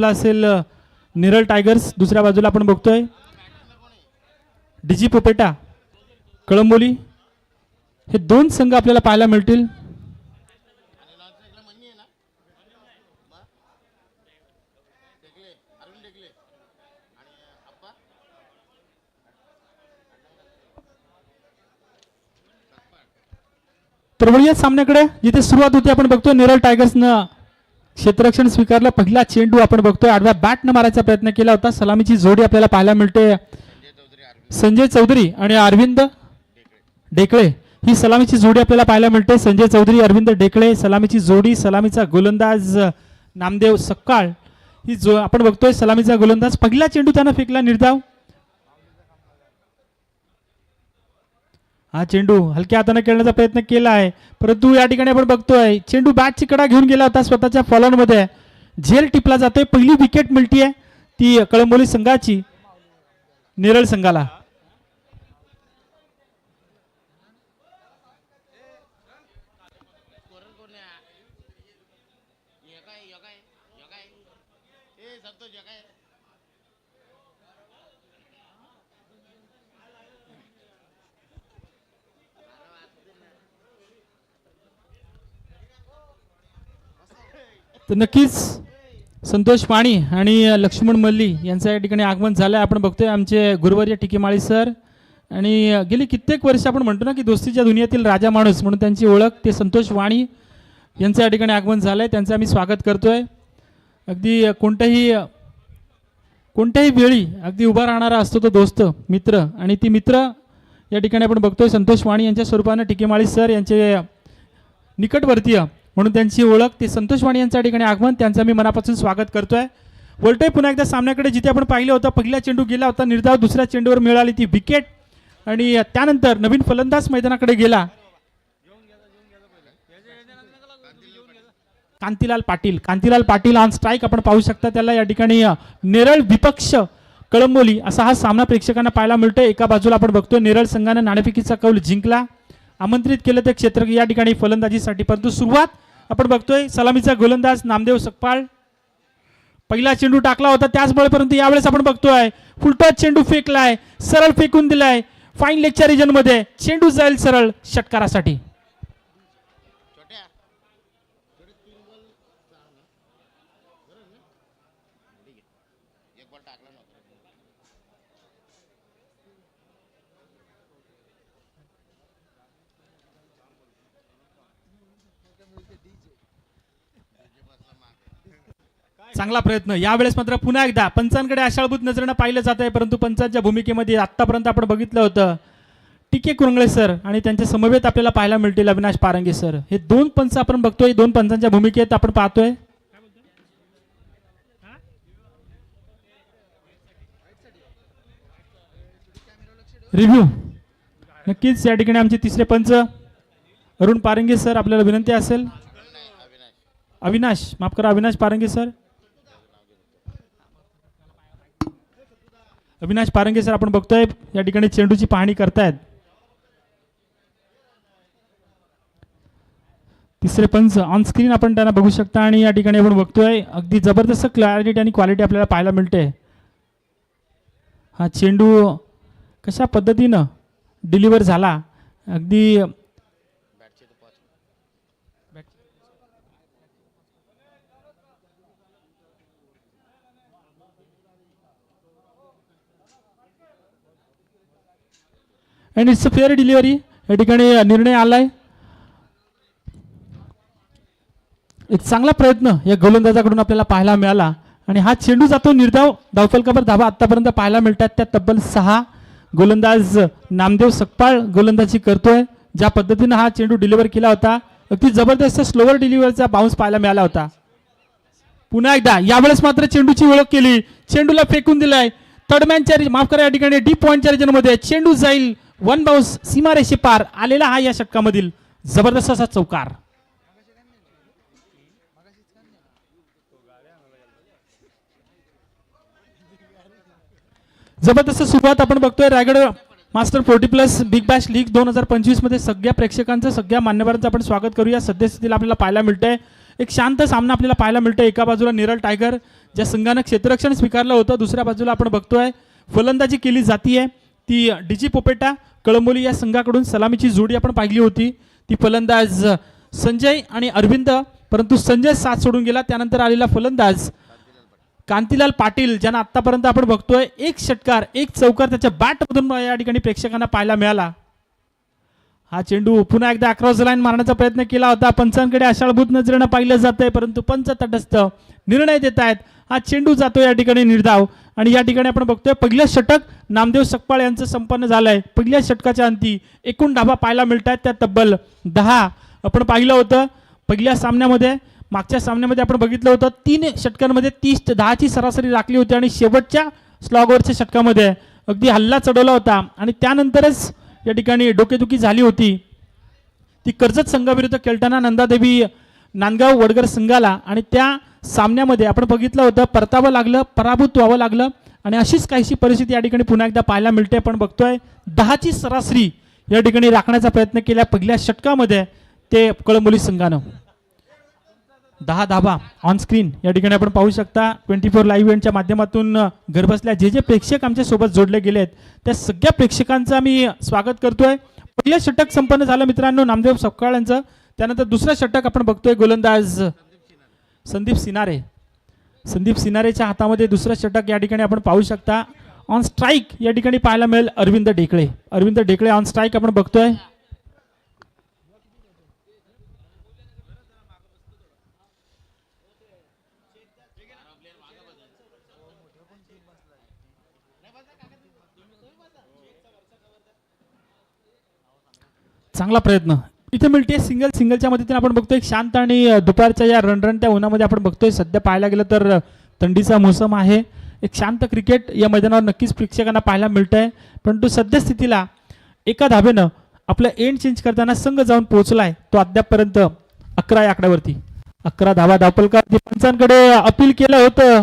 असेल नेरळ टायगर्स, दुसऱ्या बाजूला आपण बघतोय डीजी पोपेटा कळंबोली, हे दोन संघ आपल्याला पाहायला मिळतील. तर वळूया सामन्याकडे, जिथे सुरुवात होती आपण बघतोय नेरळ टायगर्सनं क्षेत्ररक्षण स्वीकारलं. पहिला चेंडू आपण बघतोय आडव्या बॅटनं मारायचा प्रयत्न केला होता. सलामीची जोडी आपल्याला पाहायला मिळते संजय चौधरी आणि अरविंद डेकळे, ही सलामीची जोडी आपल्याला पाहायला मिळते. संजय चौधरी अरविंद डेकळे सलामीची जोडी. सलामीचा गोलंदाज नामदेव सक्काळ, ही जो आपण बघतोय सलामीचा गोलंदाज. पहिला चेंडू त्यानं फेकला निर्धाव. हा चेंडू हलक्या हाताने खेळण्याचा प्रयत्न केला आहे, परंतु या ठिकाणी आपण बघतोय चेंडू बॅटची कडा घेऊन गेला होता स्वतःच्या फॉलोन मध्ये, झेल टिपला जातोय. पहिली विकेट मिळतीये ती कळंबोली संघाची नेरळ संघाला. तर नक्कीच संतोष पाणी आणि लक्ष्मण मल्ली यांचं या ठिकाणी आगमन झालं आहे. आपण बघतोय आमचे गुरुवर्य टिकेमाळी सर, आणि गेली कित्येक वर्ष आपण म्हणतो ना की दोस्तीच्या दुनियेतील राजा माणूस म्हणून त्यांची ओळख, ते संतोष वाणी यांचं या ठिकाणी आगमन झालं आहे. त्यांचं आम्ही स्वागत करतोय. अगदी कोणत्याही वेळी अगदी उभा राहणारा असतो तो दोस्त मित्र, आणि ती मित्र या ठिकाणी आपण बघतोय संतोष वाणी यांच्या स्वरूपानं टिकेमाळी सर यांचे निकटवर्तीय म्हणून त्यांची ओळख, ते संतोष वाणी यांच्या ठिकाणी आगमन, त्यांचं मी मनापासून स्वागत करतोय. वळतोय पुन्हा एकदा सामन्याकडे, जिथे आपण पाहिलं होतं पहिला चेंडू गेला होता निर्धाव, दुसऱ्या चेंडूवर मिळाली ती विकेट, आणि त्यानंतर नवीन फलंदाज मैदानाकडे गेला कांतीलाल पाटील ऑन स्ट्राईक. आपण पाहू शकता त्याला या ठिकाणी. नेरळ विपक्ष कळंबोली असा हा सामना प्रेक्षकांना पाहायला मिळतोय. एका बाजूला आपण बघतोय नेरळ संघाने नाणेफेकीचा कौल जिंकला, आमंत्रित केलं ते क्षेत्र या ठिकाणी फलंदाजीसाठी, परंतु सुरुवात आपण बघतोय सलामीचा गोलंदाज नामदेव सक्पाळ. पहिला चेंडू टाकला होता त्याचमुळे, परंतु यावेळेस आपण बघतोय फुलटॉस चेंडू फेकलाय, सरळ फेकून दिलाय फाईन लेगच्या रिजन मध्ये. चेंडू जाईल सरळ षटकारासाठी. चांगला प्रयत्न यावेळेस, मात्र पुन्हा एकदा पंचांकडे आशाळभूत नजरेनं पाहिलं जात आहे, परंतु पंचांच्या भूमिकेमध्ये आतापर्यंत आपण बघितलं होतं टीके कुरंगळे सर आणि त्यांच्या समवेत आपल्याला पाहायला मिळतील अविनाश पारंगे सर. हे दोन पंच आपण बघतोय, दोन पंचांच्या भूमिकेत आपण पाहतोय. रिव्ह्यू नक्कीच या ठिकाणी आमचे तिसरे पंच अरुण पारंगे सर, आपल्याला विनंती असेल. अविनाश माफ करा, अविनाश पारंगे सर. अविनाश पारंगे सर आपण बघतोय या ठिकाणी चेंडूची पाहणी करतायत. तिसरे पंच ऑन स्क्रीन आपण त्यांना बघू शकता, आणि या ठिकाणी आपण बघतोय अगदी जबरदस्त क्लॅरिटी आणि क्वालिटी आपल्याला पाहायला मिळते. हा चेंडू कशा पद्धतीनं डिलिव्हर झाला, अगदी and it's a fair delivery. या ठिकाणी निर्णय आलाय. एक चांगला प्रयत्न या गोलंदाजाकडून आपल्याला पाहायला मिळाला, आणि हा चेंडू जातो निर्धाव. धावफलकावर धावा आतापर्यंत पाहायला मिळतात त्या तब्बल 6. गोलंदाज नामदेव सक्पाळ गोलंदाजी करतोय. ज्या पद्धतीनं हा चेंडू डिलिव्हर केला होता, अगदी जबरदस्त स्लोवर डिलिव्हरचा बाउन्स पाहायला मिळाला होता. पुन्हा एकदा यावेळेस मात्र चेंडूची ओळख केली, चेंडूला फेकून दिलाय थर्डमॅनच्या माफ करा या ठिकाणी डीप पॉइंटच्या रिजन मध्ये. चेंडू जाईल वन बाउन्स सीमारेषे पार आलेला हा या षटकामधील जबरदस्त असा चौकार. जबरदस्त सुरुवात आपण बघतोय. Raigad master 40+ big Bash league 2025 मध्ये सगळ्या प्रेक्षकांचं, सगळ्या मान्यवरांचं आपण स्वागत करूया. सद्यस्थितीला आपल्याला पाहायला मिळतंय एक शांत सामना आपल्याला पाहायला मिळतोय. एका बाजूला नेरळ टायगर ज्या संघानं क्षेत्ररक्षण स्वीकारलं होतं, दुसऱ्या बाजूला आपण बघतोय फलंदाजी केली जातीये ती डीजी पोपेटा कळंबोली या संघाकडून सलामीची जोडी आपण पाहिली होती. ती फलंदाज संजय आणि अरविंद, परंतु संजय साथ सोडून गेला. त्यानंतर आलेला फलंदाज कांतीलाल पाटील, ज्यांना आतापर्यंत आपण बघतोय एक षटकार एक चौकार त्याच्या बॅटमधून या ठिकाणी प्रेक्षकांना पाहायला मिळाला. हा चेंडू पुन्हा एकदा अक्रॉस लाईन मारण्याचा प्रयत्न केला होता. पंचांकडे आशाळभूत नजरेनं पाहिलं जातंय, परंतु पंच तटस्थ निर्णय देत आहेत. हा चेंडू जातो या ठिकाणी निर्धाव आणि या ठिकाणी आपण बघतोय पहिलं षटक नामदेव सकपाळ यांचं संपन्न झालंय. पहिल्या षटकाच्या अंती एकूण धावा पाहायला मिळत आहेत त्या तब्बल 10. आपण पाहिलं होतं पहिल्या सामन्यामध्ये, मागच्या सामन्यामध्ये आपण बघितलं होतं 3 षटकांमध्ये 30 ते 10ची सरासरी राखली होती आणि शेवटच्या स्लॉगवरच्या षटकामध्ये अगदी हल्ला चढवला होता आणि त्यानंतरच या ठिकाणी डोकेदुखी झाली होती. ती कर्जत संघाविरुद्ध खेळताना नंदादेवी नांदगाव वडगर संघाला, आणि त्या सामन्यामध्ये आपण बघितलं होतं परतावं लागलं, पराभूत व्हावं लागलं आणि अशीच काहीशी परिस्थिती या ठिकाणी पुन्हा एकदा पाहायला मिळते. आपण बघतोय 10ची सरासरी या ठिकाणी राखण्याचा प्रयत्न केला पहिल्या षटकामध्ये ते कळंबोली संघानं. 10 धावा ऑन स्क्रीन या ठिकाणी आपण पाहू शकता. 24 लाईव्ह इव्हेंटच्या माध्यमातून घरबसल्या जे प्रेक्षक आमच्या सोबत जोडले गेलेत त्या सगळ्या प्रेक्षकांचं आम्ही स्वागत करतोय. पहिलं षटक संपन्न झालं मित्रांनो नामदेव सकपाळ यांचं. त्यानंतर दुसरं षटक आपण बघतोय गोलंदाज संदीप सिनारे. संदीप सिनारेच्या हातामध्ये दुसरं षटक या ठिकाणी आपण पाहू शकता. ऑन स्ट्राईक या ठिकाणी पाहायला मिळेल अरविंद ढेकळे. अरविंद ढेकळे ऑन स्ट्राईक आपण बघतोय. चांगला प्रयत्न इथे मिळते सिंगलच्या मदतीने आपण बघतोय शांत आणि दुपारच्या या रणरणत्या उन्हामध्ये आपण बघतोय. सध्या पाहायला गेलं तर थंडीचा मोसम आहे. एक शांत क्रिकेट या मैदानावर नक्कीच प्रेक्षकांना पाहायला मिळतंय, परंतु सध्या स्थितीला एका धाब्यानं आपलं एंड चेंज करताना संघ जाऊन पोहोचलाय तो अद्यापपर्यंत 11 या आकड्यावरती. 11 धावा धावपलकर पंचांकडे अपील केलं होतं.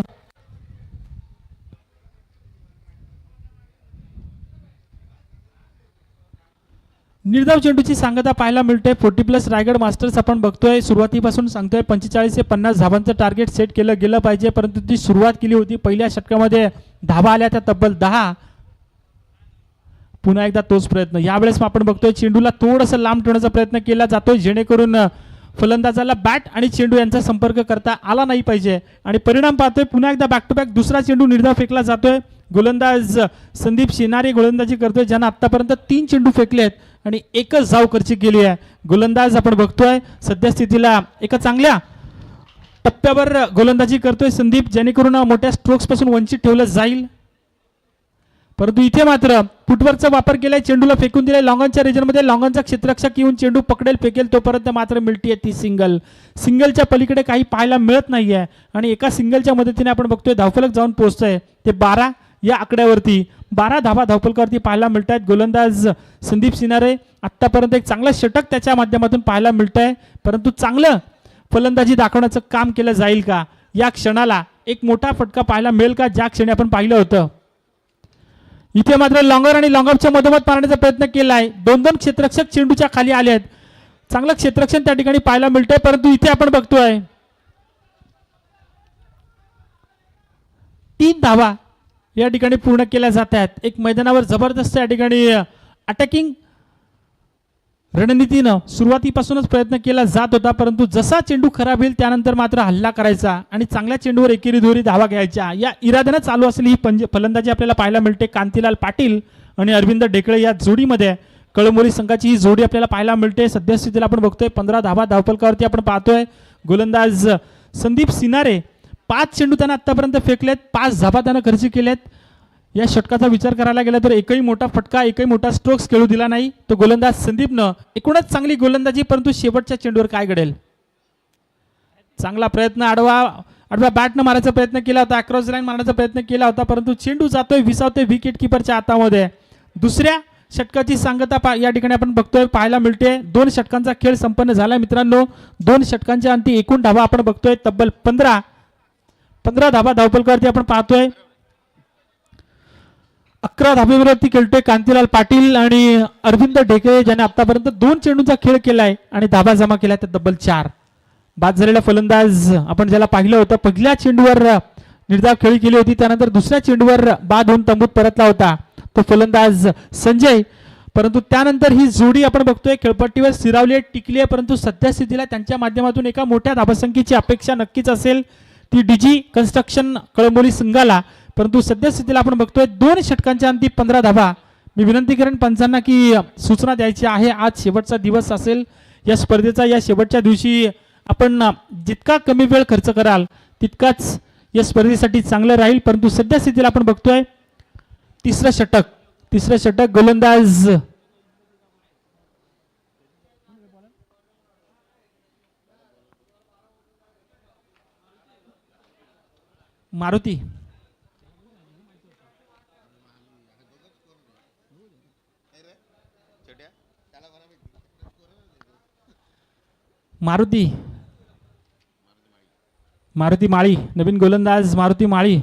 निर्धाव चेंडूची सांगता पाहायला मिळते. 40+ रायगड मास्टर्स आपण बघतोय सुरुवातीपासून सांगतोय 45 ते 50 धावांचं टार्गेट सेट केलं गेलं पाहिजे, परंतु ती सुरुवात केली होती पहिल्या षटकामध्ये धावा आल्या त्या तब्बल 10. पुन्हा एकदा तोच प्रयत्न. यावेळेस आपण बघतोय चेंडूला थोडंसं लांब ठेवण्याचा प्रयत्न केला जातोय जेणेकरून फलंदाजाला बॅट आणि चेंडू यांचा संपर्क करता आला नाही पाहिजे आणि परिणाम पाहतोय पुन्हा एकदा बॅक टू बॅक दुसरा चेंडू निर्धाव फेकला जातोय. गोलंदाज संदीप सिनारे गोलंदाजी करतोय, ज्यांना आतापर्यंत 3 चेंडू फेकले आहेत आणि एकच धाव खर्ची केली आहे. गोलंदाज आपण बघतोय सध्या स्थितीला एका चांगल्या टप्प्यावर गोलंदाजी करतोय संदीप, जेणेकरून मोठ्या स्ट्रोक्स पासून वंचित ठेवलं जाईल. परंतु इथे मात्र फुटवर्कचा वापर केलाय, चेंडूला फेकून दिलाय लॉंगॉनच्या रिजनमध्ये. लॉंगॉनचा क्षेत्ररक्षक येऊन चेंडू पकडेल फेकेल तोपर्यंत मात्र मिळतीये ती सिंगलच्या पलीकडे काही पाहायला मिळत नाहीये आणि एका सिंगलच्या मदतीने आपण बघतोय धावफलक जाऊन पोहोचतोय ते 12 या आकड्यावरती. 12 धावा धावफलकावरती पाहायला मिळत आहेत. गोलंदाज संदीप सिनारे आतापर्यंत एक चांगलं षटक त्याच्या माध्यमातून पाहायला मिळत आहे, परंतु चांगलं फलंदाजी दाखवण्याचं काम केलं जाईल का? या क्षणाला एक मोठा फटका पाहायला मिळेल का, ज्या क्षणी आपण पाहिलं होतं. इथे मात्र लॉंगर आणि लॉंगऑफच्या मधोमध मारण्याचा प्रयत्न केलाय. 2 क्षेत्ररक्षक चेंडूच्या खाली आले आहेत. चांगलं क्षेत्ररक्षण त्या ठिकाणी पाहायला मिळतंय, परंतु इथे आपण बघतोय 3 धावा या ठिकाणी पूर्ण केल्या जात आहेत. एक मैदानावर जबरदस्त या ठिकाणी अटॅकिंग रणनीतीनं सुरुवातीपासूनच प्रयत्न केला जात होता, परंतु जसा चेंडू खराब होईल त्यानंतर मात्र हल्ला करायचा आणि चांगल्या चेंडूवर एकेरी दोरी धावा घ्यायच्या या इराद्यानं चालू असलेली ही फलंदाजी आपल्याला पाहायला मिळते. कांतीलाल पाटील आणि अरविंद ढेकळे या जोडीमध्ये कळंबोली संघाची ही जोडी आपल्याला पाहायला मिळते. सध्या स्थितीला आपण बघतोय 15 धावा धावफलकावरती आपण पाहतोय. गोलंदाज संदीप सिनारे 5 चेंडू त्यांना आतापर्यंत फेकलेत, 5 धावा त्यानं खर्च केलेत. या षटकाचा विचार करायला गेला तर एकही मोठा फटका एकही मोठा स्ट्रोक्स खेळू दिला नाही तो गोलंदाज संदीपनं. एकूणच चांगली गोलंदाजी, परंतु शेवटच्या चेंडूवर काय घडेल. चांगला प्रयत्न आडवा बॅटनं मारायचा प्रयत्न केला होता, अक्रॉस लाईन मारण्याचा प्रयत्न केला होता, परंतु चेंडू जातोय विसावतोय विकेट किपरच्या हातामध्ये. दुसऱ्या षटकाची सांगता या ठिकाणी आपण बघतोय पाहायला मिळते. 2 षटकांचा खेळ संपन्न झाला मित्रांनो. 2 षटकांच्या अंती एकूण धावा आपण बघतोय तब्बल 15 धावा धावफलकावरती आपण पाहतोय. 11 धाब्यावरती खेळतोय कांतीलाल पाटील आणि अरविंद ढेकळे, ज्याने आतापर्यंत 2 चेंडूंचा खेळ केलाय आणि धाबा जमा केला तर तब्बल 4. बाद झालेला फलंदाज आपण ज्याला पाहिलं होतं पहिल्या चेंडूवर निर्धाव खेळी केली होती. त्यानंतर दुसऱ्या चेंडूवर बाद होऊन तंबूत परतला होता तो फलंदाज संजय. परंतु त्यानंतर ही जोडी आपण बघतोय खेळपट्टीवर स्थिरावली आहे, टिकली आहे. परंतु सध्या स्थितीला त्यांच्या माध्यमातून एका मोठ्या धावसंख्येची अपेक्षा नक्कीच असेल, ती डीजी कन्स्ट्रक्शन कळंबोली संघाला. परंतु सध्या स्थितीला आपण बघतोय 2 षटकांच्या अंती 15 धावा. मी विनंती करेन पंचांना की सूचना द्यायची आहे, आज शेवटचा दिवस असेल या स्पर्धेचा. या शेवटच्या दिवशी आपण जितका कमी वेळ खर्च कराल तितकाच या स्पर्धेसाठी चांगलं राहील. परंतु सध्या स्थितीला आपण बघतोय तिसरं षटक गोलंदाज मारुती. मारुती माळी, नवीन गोलंदाज मारुती माळी.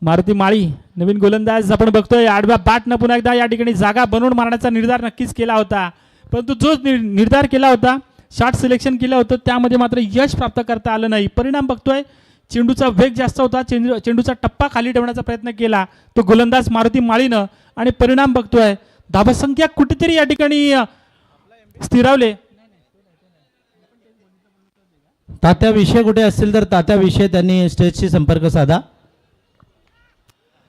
मारुती माळी नवीन गोलंदाज आपण बघतोय. आडव्या बॅटनं पुन्हा एकदा या ठिकाणी जागा बनवून मारण्याचा निर्धार नक्कीच केला होता. परंतु जो निर्धार केला होता, शॉट सिलेक्शन केलं होतं, त्यामध्ये मात्र यश प्राप्त करता आलं नाही. परिणाम बघतोय चेंडूचा वेग जास्त होता, चेंडूचा टप्पा खाली ठेवण्याचा प्रयत्न केला तो गोलंदाज मारुती माळीनं, आणि परिणाम बघतोय धावसंख्या कुठेतरी या ठिकाणी स्थिरावले. तात्या विषय कुठे असतील तर तात्या विषय त्यांनी स्टेजशी संपर्क साधा.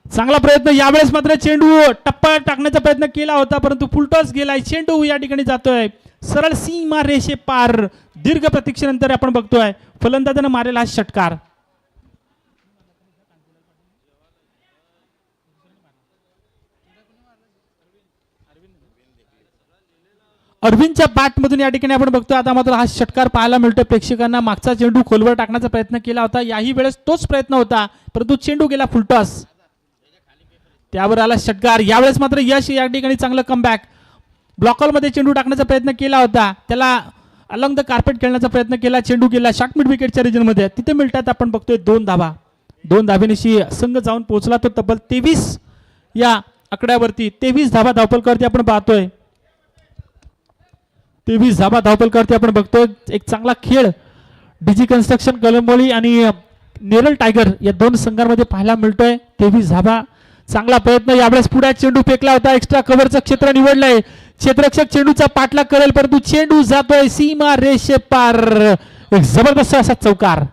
चांगला प्रयत्न यावेळेस मात्र चेंडू टप्पा टाकण्याचा प्रयत्न केला होता, परंतु फुलटॉस गेलाय. चेंडू या ठिकाणी जातोय सरळ सीमा रेषे पार. दीर्घ प्रतीक्षेनंतर आपण बघतोय फलंदाजानं मारेला हा षटकार. अरविंदच्या बॅटमधून या ठिकाणी आपण बघतोय आता मात्र हा षटकार पाहायला मिळतोय प्रेक्षकांना. मागचा चेंडू खोलवर टाकण्याचा प्रयत्न केला होता, याही वेळेस तोच प्रयत्न होता, परंतु चेंडू गेला फुलटॉस, त्यावर आला षटकार. यावेळेस मात्र यश या ठिकाणी चांगलं कमबॅक. ब्लॉकॉलमध्ये चेंडू टाकण्याचा प्रयत्न केला होता, त्याला अलंग द कार्पेट खेळण्याचा प्रयत्न केला, चेंडू गेला शॉर्ट मिड विकेटच्या रिजनमध्ये. तिथे मिळतात आपण बघतोय 2 धावा. 2 धावेनिशी संघ जाऊन पोहोचला तो तब्बल 23 या आकड्यावरती. 23 धावा धावपलकावरती आपण पाहतोय. 23 धावा धावपलकावरती आपण बघतोय. एक चांगला खेळ डीजी कन्स्ट्रक्शन कळंबोली आणि नेरळ टायगर या 2 संघांमध्ये पाहायला मिळतोय. 23 धावा. चांगला प्रयत्न यावेळेस पुढे चेंडू फेकला होता, एक्स्ट्रा कव्हरचं क्षेत्र निवडलंय. क्षेत्ररक्षक चेंडूचा पाठलाग करेल, परंतु चेंडू जातोय सीमा रेषे पार. एक जबरदस्त असा चौकार.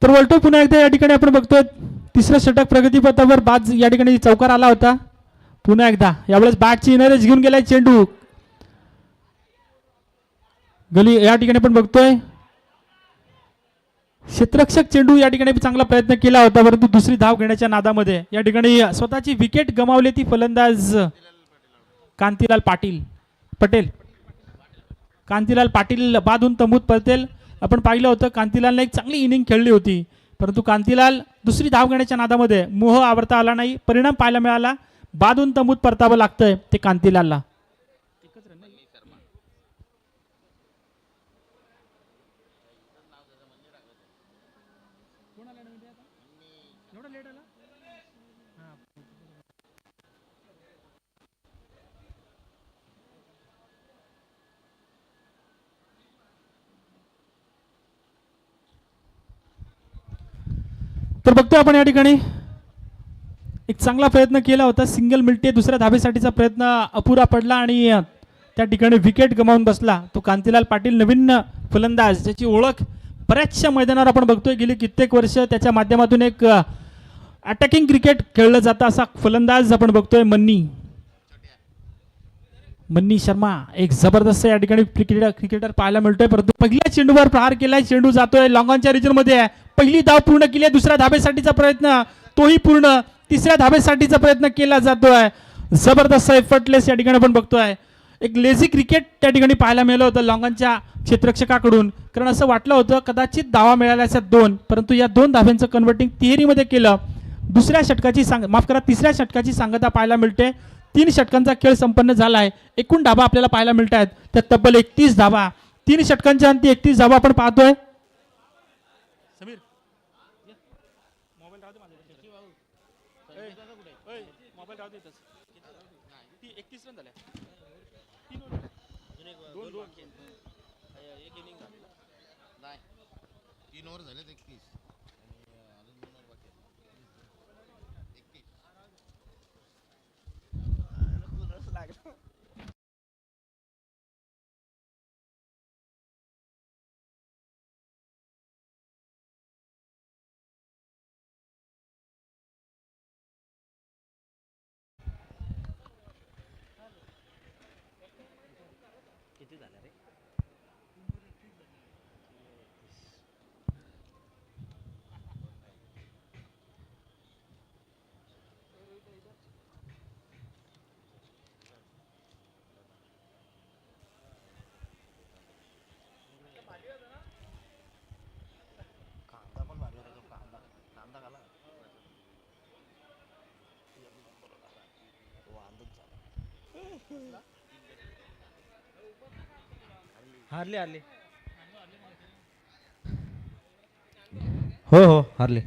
तर वळतो पुन्हा एकदा या ठिकाणी आपण बघतोय तिसरं षटक प्रगतीपथावर बाद या ठिकाणी चौकार आला होता. पुन्हा एकदा यावेळेस बॅटची इनरेज घेऊन गेलाय चेंडू गली. या ठिकाणी आपण बघतोय क्षेत्ररक्षक चेंडू या ठिकाणी चांगला प्रयत्न केला होता, परंतु दुसरी धाव घेण्याच्या नादामध्ये या ठिकाणी स्वतःची विकेट गमावली ती फलंदाज कांतीलाल पाटील बादून तंबूत परतेल. आपण पाहिलं होतं कांतीलालने एक चांगली इनिंग खेळली होती, परंतु कांतीलाल दुसरी धाव घेण्याच्या नादामध्ये मोह आवरता आला नाही. परिणाम पाहायला मिळाला, बादून तंबूत परतावं लागतंय ते कांतीलालला. तर बघतो आपण या ठिकाणी एक चांगला प्रयत्न केला होता, सिंगल मिळते, दुसऱ्या धाबेसाठीचा प्रयत्न अपुरा पडला आणि त्या ठिकाणी विकेट गमावून बसला तो कांतीलाल पाटील. नवीन फलंदाज ज्याची ओळख बऱ्याचशा मैदानावर आपण बघतोय, गेली कित्येक वर्ष त्याच्या माध्यमातून एक अटॅकिंग क्रिकेट खेळलं जातं असा फलंदाज आपण बघतोय मन्नी. मन्नी शर्मा एक जबरदस्त या ठिकाणी क्रिकेटर पाहायला मिळतोय, परंतु पहिल्या चेंडूवर प्रहार केलाय, चेंडू जातोय लॉंगॉनच्या रिजन मध्ये आहे. पहिली धाव पूर्ण केली आहे, दुसऱ्या धाबेसाठीचा प्रयत्न तोही पूर्ण, तिसऱ्या धाबेसाठीचा प्रयत्न केला जातोय. जबरदस्त एफर्टलेस या ठिकाणी आपण बघतोय. एक लेझी क्रिकेट त्या ठिकाणी पाहायला मिळालं होतं लॉंगॉनच्या क्षेत्ररक्षकाकडून, कारण असं वाटलं होतं कदाचित धावा मिळाल्या असतात 2, परंतु या 2 धाब्यांचं कन्व्हर्टिंग तिहेरीमध्ये केलं. दुसऱ्या षटकाची तिसऱ्या षटकाची सांगता पाहायला मिळते. 3 षटकांचा खेळ संपन्न झाला आहे. एकूण धाबा आपल्याला पाहायला मिळत आहेत त्या तब्बल 31 धाबा. 3 षटकांच्या अंती 31 धाबा आपण पाहतोय. समीर मोबाईल राहू दे मोबाईल राहू दे. 31 रन झाले. 3 ओव्हर झाले 31. हारले हारले. हो हो हारले.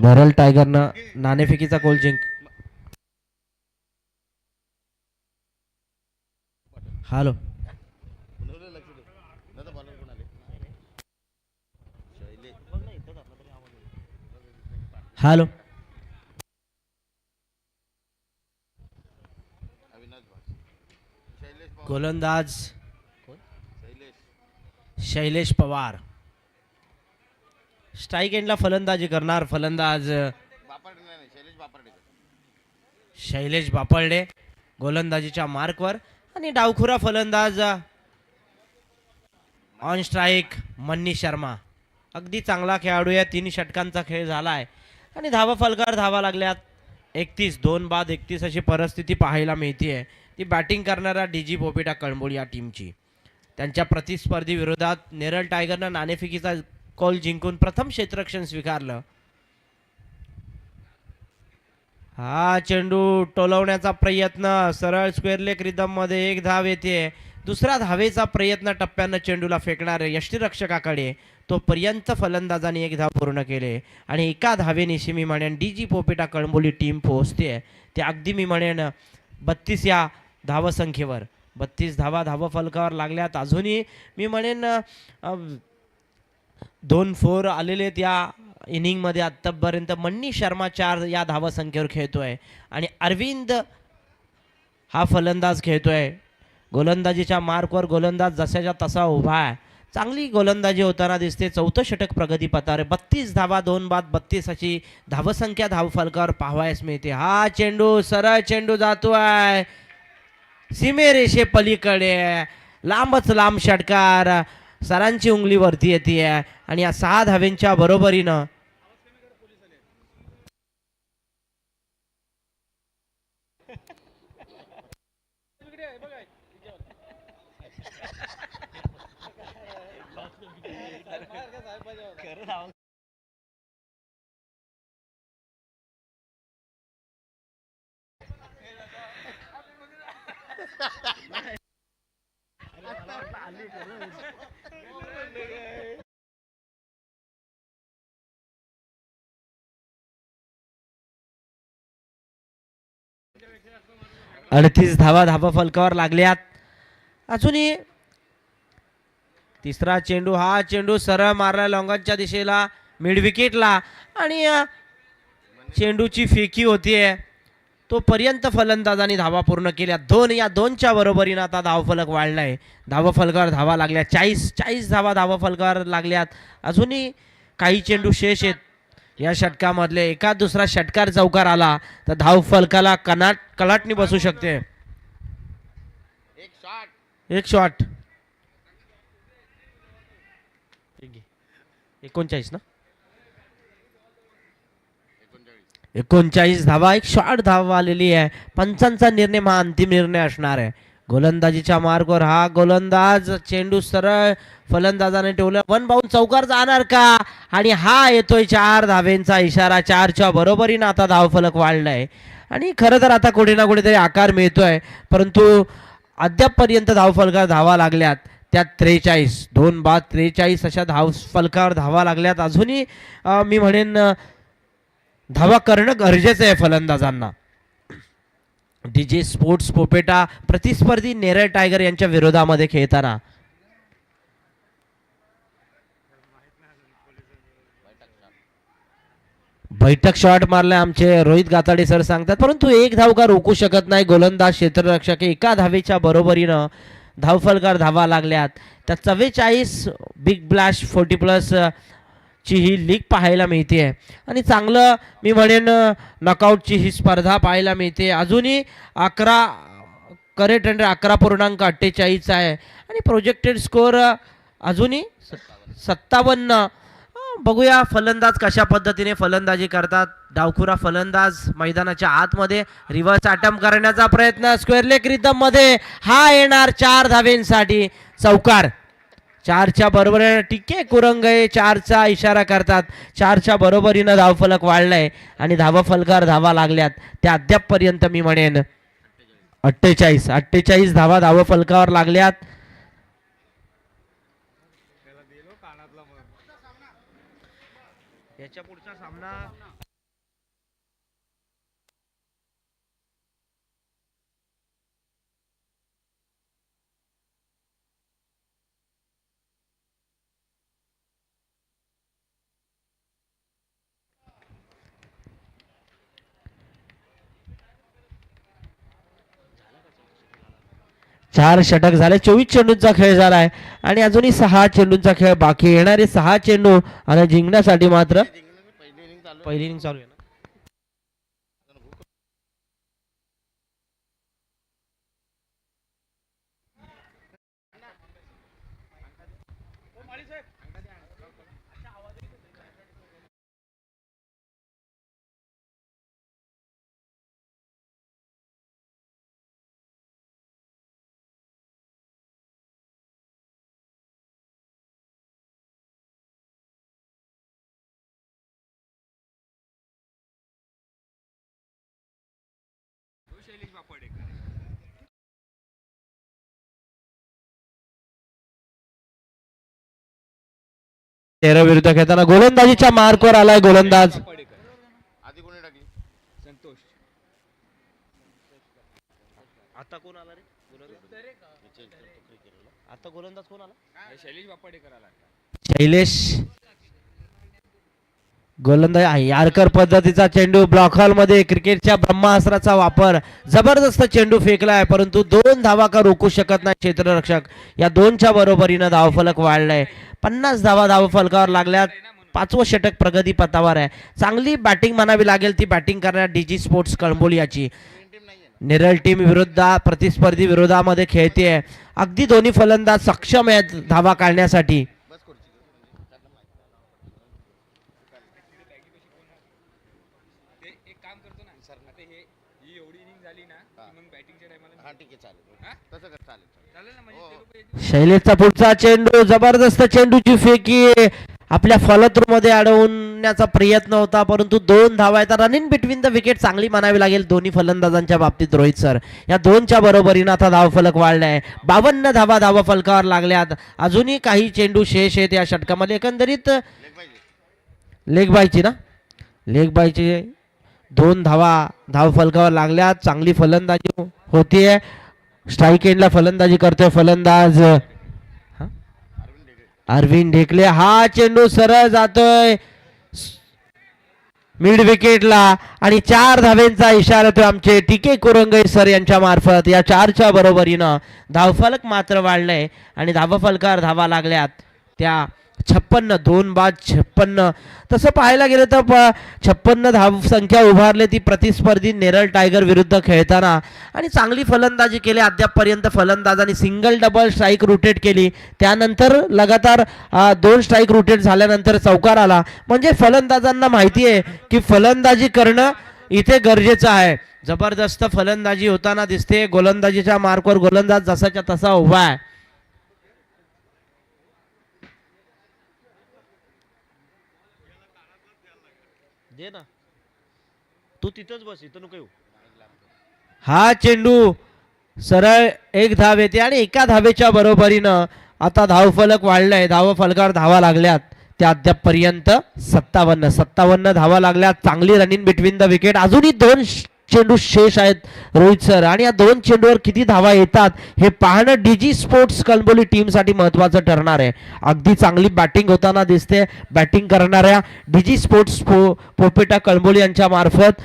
नरल टायगरनं नाणेफेकीचा गोल जिंक. हॅलो हॅलो गोलंदाज शैलेश पवार स्ट्राईक एंडला फलंदाजी करणार. फलंदाज शैलेश बापळडे गोलंदाजीच्या मार्कवर आणि डावखुरा फलंदाज ऑन स्ट्राईक मन्नी शर्मा. अगदी चांगला खेळाडू आहे. 3 षटकांचा खेळ झाला आहे आणि धावा फलकार धावा लागल्यात 31. 2 बाद 31 अशी परिस्थिती पाहायला मिळते. ती बॅटिंग करणारा डीजी पोपिटा कळंबोली या टीमची. त्यांच्या प्रतिस्पर्धी विरोधात नेरळ टायगरनं नाणेफेकीचा कॉल जिंकून प्रथम क्षेत्ररक्षण स्वीकारलं. हा चेंडू टोलवण्याचा प्रयत्न सरळ स्क्वेअर लेग रिदम मध्ये 1 धाव येते. दुसऱ्या धावेचा प्रयत्न टप्प्यानं चेंडूला फेकणारे यष्टीरक्षकाकडे. तोपर्यंत फलंदाजाने 1 धाव पूर्ण केले आणि एका धावेने मी म्हणेन डीजी पोपेटा कळंबोली टीम पोहोचते. ते अगदी मी म्हणेन 32 या धावसंख्येवर. 32 धावा धाव फलकावर लागल्यात. अजूनही मी म्हणेन 2 4 आलेले त्या इनिंगमध्ये आत्तापर्यंत. मन्नी शर्मा 4 या धावसंख्येवर खेळतोय आणि अरविंद हा फलंदाज खेळतोय. गोलंदाजीच्या मार्कवर गोलंदाज जसाच्या तसा उभा आहे. चांगली गोलंदाजी होताना दिसते. 4थं षटक प्रगतीपथावर. 32 धावा 2 बाद 32 अशी धावसंख्या धाव फलकावर पाहावयास मिळते. हा चेंडू सरळ चेंडू जातोय सीमेरेषे पलीकडे. लांबच लांब षटकार सरांची उंगली वरती येते आणि या 6 धावेंच्या बरोबरीनं 38 धावा धावा फलकावर लागल्यात. अजूनही तिसरा चेंडू, हा चेंडू सरळ मारला लॉंगॉनच्या दिशेला मिड विकेटला आणि चेंडूची फेकी होतीये तोपर्यंत फलंदाजांनी धावा पूर्ण केल्या. या दोनच्या बरोबरीनं आता धावफलक वाढलाय. धावा फलकावर धावा लागल्या 40 धावा धावा फलकावर लागल्यात. अजूनही काही चेंडू शेष आहेत या षटकामधले. एका दुसरा षटकार चौकार आला तर धाव फलकाला कलाटणी बसू शकते. एक शॉट 39 ना 39 धावा, एक शॉट धावा आलेली आहे. पंचांचा निर्णय हा अंतिम निर्णय असणार आहे. गोलंदाजीच्या मार्गावर हा गोलंदाज चेंडू सरळ फलंदाजाने ठेवला. वन बाउंड चौकार जाणार का? आणि हा येतोय 4 धावेंचा इशारा. 4च्या बरोबरीनं आता धावफलक वाढलाय आणि खरं तर आता कुठे ना कुठेतरी आकार मिळतोय, परंतु अद्यापपर्यंत धावफलकावर धावा लागल्यात त्यात 43 2 बाद 43 अशा धाव फलकावर धावा लागल्यात. अजूनही मी म्हणेन धावा करणं गरजेचं आहे फलंदाजांना. डीजे स्पोर्ट्स पोपेटा प्रतिस्पर्धी नेरळ टायगर यांच्या विरोधामध्ये खेळताना बैठक शॉट मारलाय आमचे रोहित गाताडे सर सांगतात, परंतु एक धाव का रोखू शकत नाही गोलंदाज क्षेत्ररक्षक. एका धावेच्या बरोबरीनं धावफलकावर धावा लागल्यात. त्या 44 बिग ब्लॅश 40+ ची ही लीग पाहायला मिळते आणि चांगलं मी म्हणेन नॉकआउटची ही स्पर्धा पाहायला मिळते. अजूनही 11 करेक्ट रन 11.48 आहे आणि प्रोजेक्टेड स्कोअर अजूनही 57. बघूया फलंदाज कशा पद्धतीने फलंदाजी करतात. डावखुरा फलंदाज मैदानाच्या आतमध्ये रिव्हर्स अटेम्प्ट करण्याचा प्रयत्न स्क्वेअर लेग रिदम मध्ये हा येणार 4 धावेंसाठी चौकार. 4च्या बरोबरीने टिके कुरंगये 4चा इशारा करतात. 4च्या बरोबरीनं धावफलक वाढलाय आणि धावा फलकावर धावा लागल्यात त्या अद्यापपर्यंत मी म्हणेन 48 धावा धावा फलकावर लागल्यात. याच्या पुढचा सामना चार षटक झाले. 24 चेंडूंचा खेळ झालाय आणि अजूनही 6 चेंडूंचा खेळ बाकी. येणारे 6 चेंडू आणि जिंकण्यासाठी मात्र पहिली इनिंग चालू आहे ना. तेरा विरुद्ध खेळताना गोलंदाजीच्या मार्कवर आलाय गोलंदाज. आधी कोणी टाकली? संतोष. आता कोण आला रे? आता गोलंदाज कोण आला? शैलेश बापाडेकर आला. शैलेश गोलंदाज. यारकर पद्धतीचा चेंडू ब्लॉक हॉल मध्ये क्रिकेटच्या ब्रह्मास्त्राचा वापर. जबरदस्त चेंडू फेकलाय परंतु 2 धावा का रोखू शकत नाही क्षेत्ररक्षक. या 2च्या बरोबरीनं धावफलक वाढलाय. 50 धावा धावफलकावर लागल्यात. 5वं षटक प्रगती पथावर आहे. चांगली बॅटिंग म्हणावी लागेल ती बॅटिंग करण्यात डीजी स्पोर्ट्स कळंबोली याची. नेरळ टीम विरुद्ध प्रतिस्पर्धी विरोधामध्ये खेळते. अगदी दोन्ही फलंदाज सक्षम आहेत धावा काढण्यासाठी. एक काम करतो ना सर, आता ही एवढी इनिंग झाली ना की मग बॅटिंगच्या टायमाला हा ठीक आहे चालेल. तसं कर चालेल. चालेल ना. म्हणजे ते लोक शैलेशचा पुढचा चेंडू जबरदस्त चेंडूची फेकी आपल्या फॉलोथ्रू मध्ये अडवण्याचा प्रयत्न होता परंतु 2 धावा आहेत. रनिंग बिटवीन द विकेट चांगली म्हणावी लागेल दोन्ही फलंदाजांच्या बाबतीत रोहित सर. या 2च्या बरोबरीनं आता धावफलक वाढलाय. 52 धावा धावा फलकावर लागल्यात. अजूनही काही चेंडू शेष आहेत या षटकामध्ये. एकंदरीत लेग बायची ना लेग बायची 2 धावा धावफलकावर लागल्या. चांगली फलंदाजी होतीये. स्ट्राईक एंडला फलंदाजी करतोय फलंदाज अरविंद ढेकले. हा चेंडू सरळ जातोय मिड विकेटला आणि 4 धावेंचा इशारा तो आमचे टीके कुरंगई सर यांच्या मार्फत. या 4च्या बरोबरीनं धावफलक मात्र वाढलंय आणि धावफलकावर धावा लागल्यात त्या 56. 2 बाद 56. तसं पाहायला गेलं तर 56 धाव संख्या उभारली ती प्रतिस्पर्धी नेरळ टायगर विरुद्ध खेळताना. आणि चांगली फलंदाजी केली अद्यापपर्यंत फलंदाजांनी. सिंगल डबल स्ट्राईक रोटेट केली. त्यानंतर लगातार 2 स्ट्राईक रोटेट झाल्यानंतर चौकार आला. म्हणजे फलंदाजांना माहिती आहे की फलंदाजी करणं इथे गरजेचं आहे. जबरदस्त फलंदाजी होताना दिसते. गोलंदाजीच्या मार्कवर गोलंदाज जसाच्या तसा उभा आहे. दे ना तू तिथंच बस इथं नको येऊ. हा चेंडू सरळ 1 धाव येते आणि 1 धावेच्या बरोबरीनं आता धावफलक वाढलाय. धावफलकावर धावा लागल्यात त्या अद्यापपर्यंत 57 धावा लागल्यात. चांगली रनिंग बिटवीन द विकेट. अजूनही 2 चेंडू शेष आहेत रोहित सर आणि या 2 चेंडूवर किती धावा येतात हे पाहणं डीजी स्पोर्ट्स कळंबोली टीमसाठी महत्त्वाचं ठरणार आहे. अगदी चांगली बॅटिंग होताना दिसते. बॅटिंग करणाऱ्या डीजी स्पोर्ट्स पोपेटा कळंबोली यांच्या मार्फत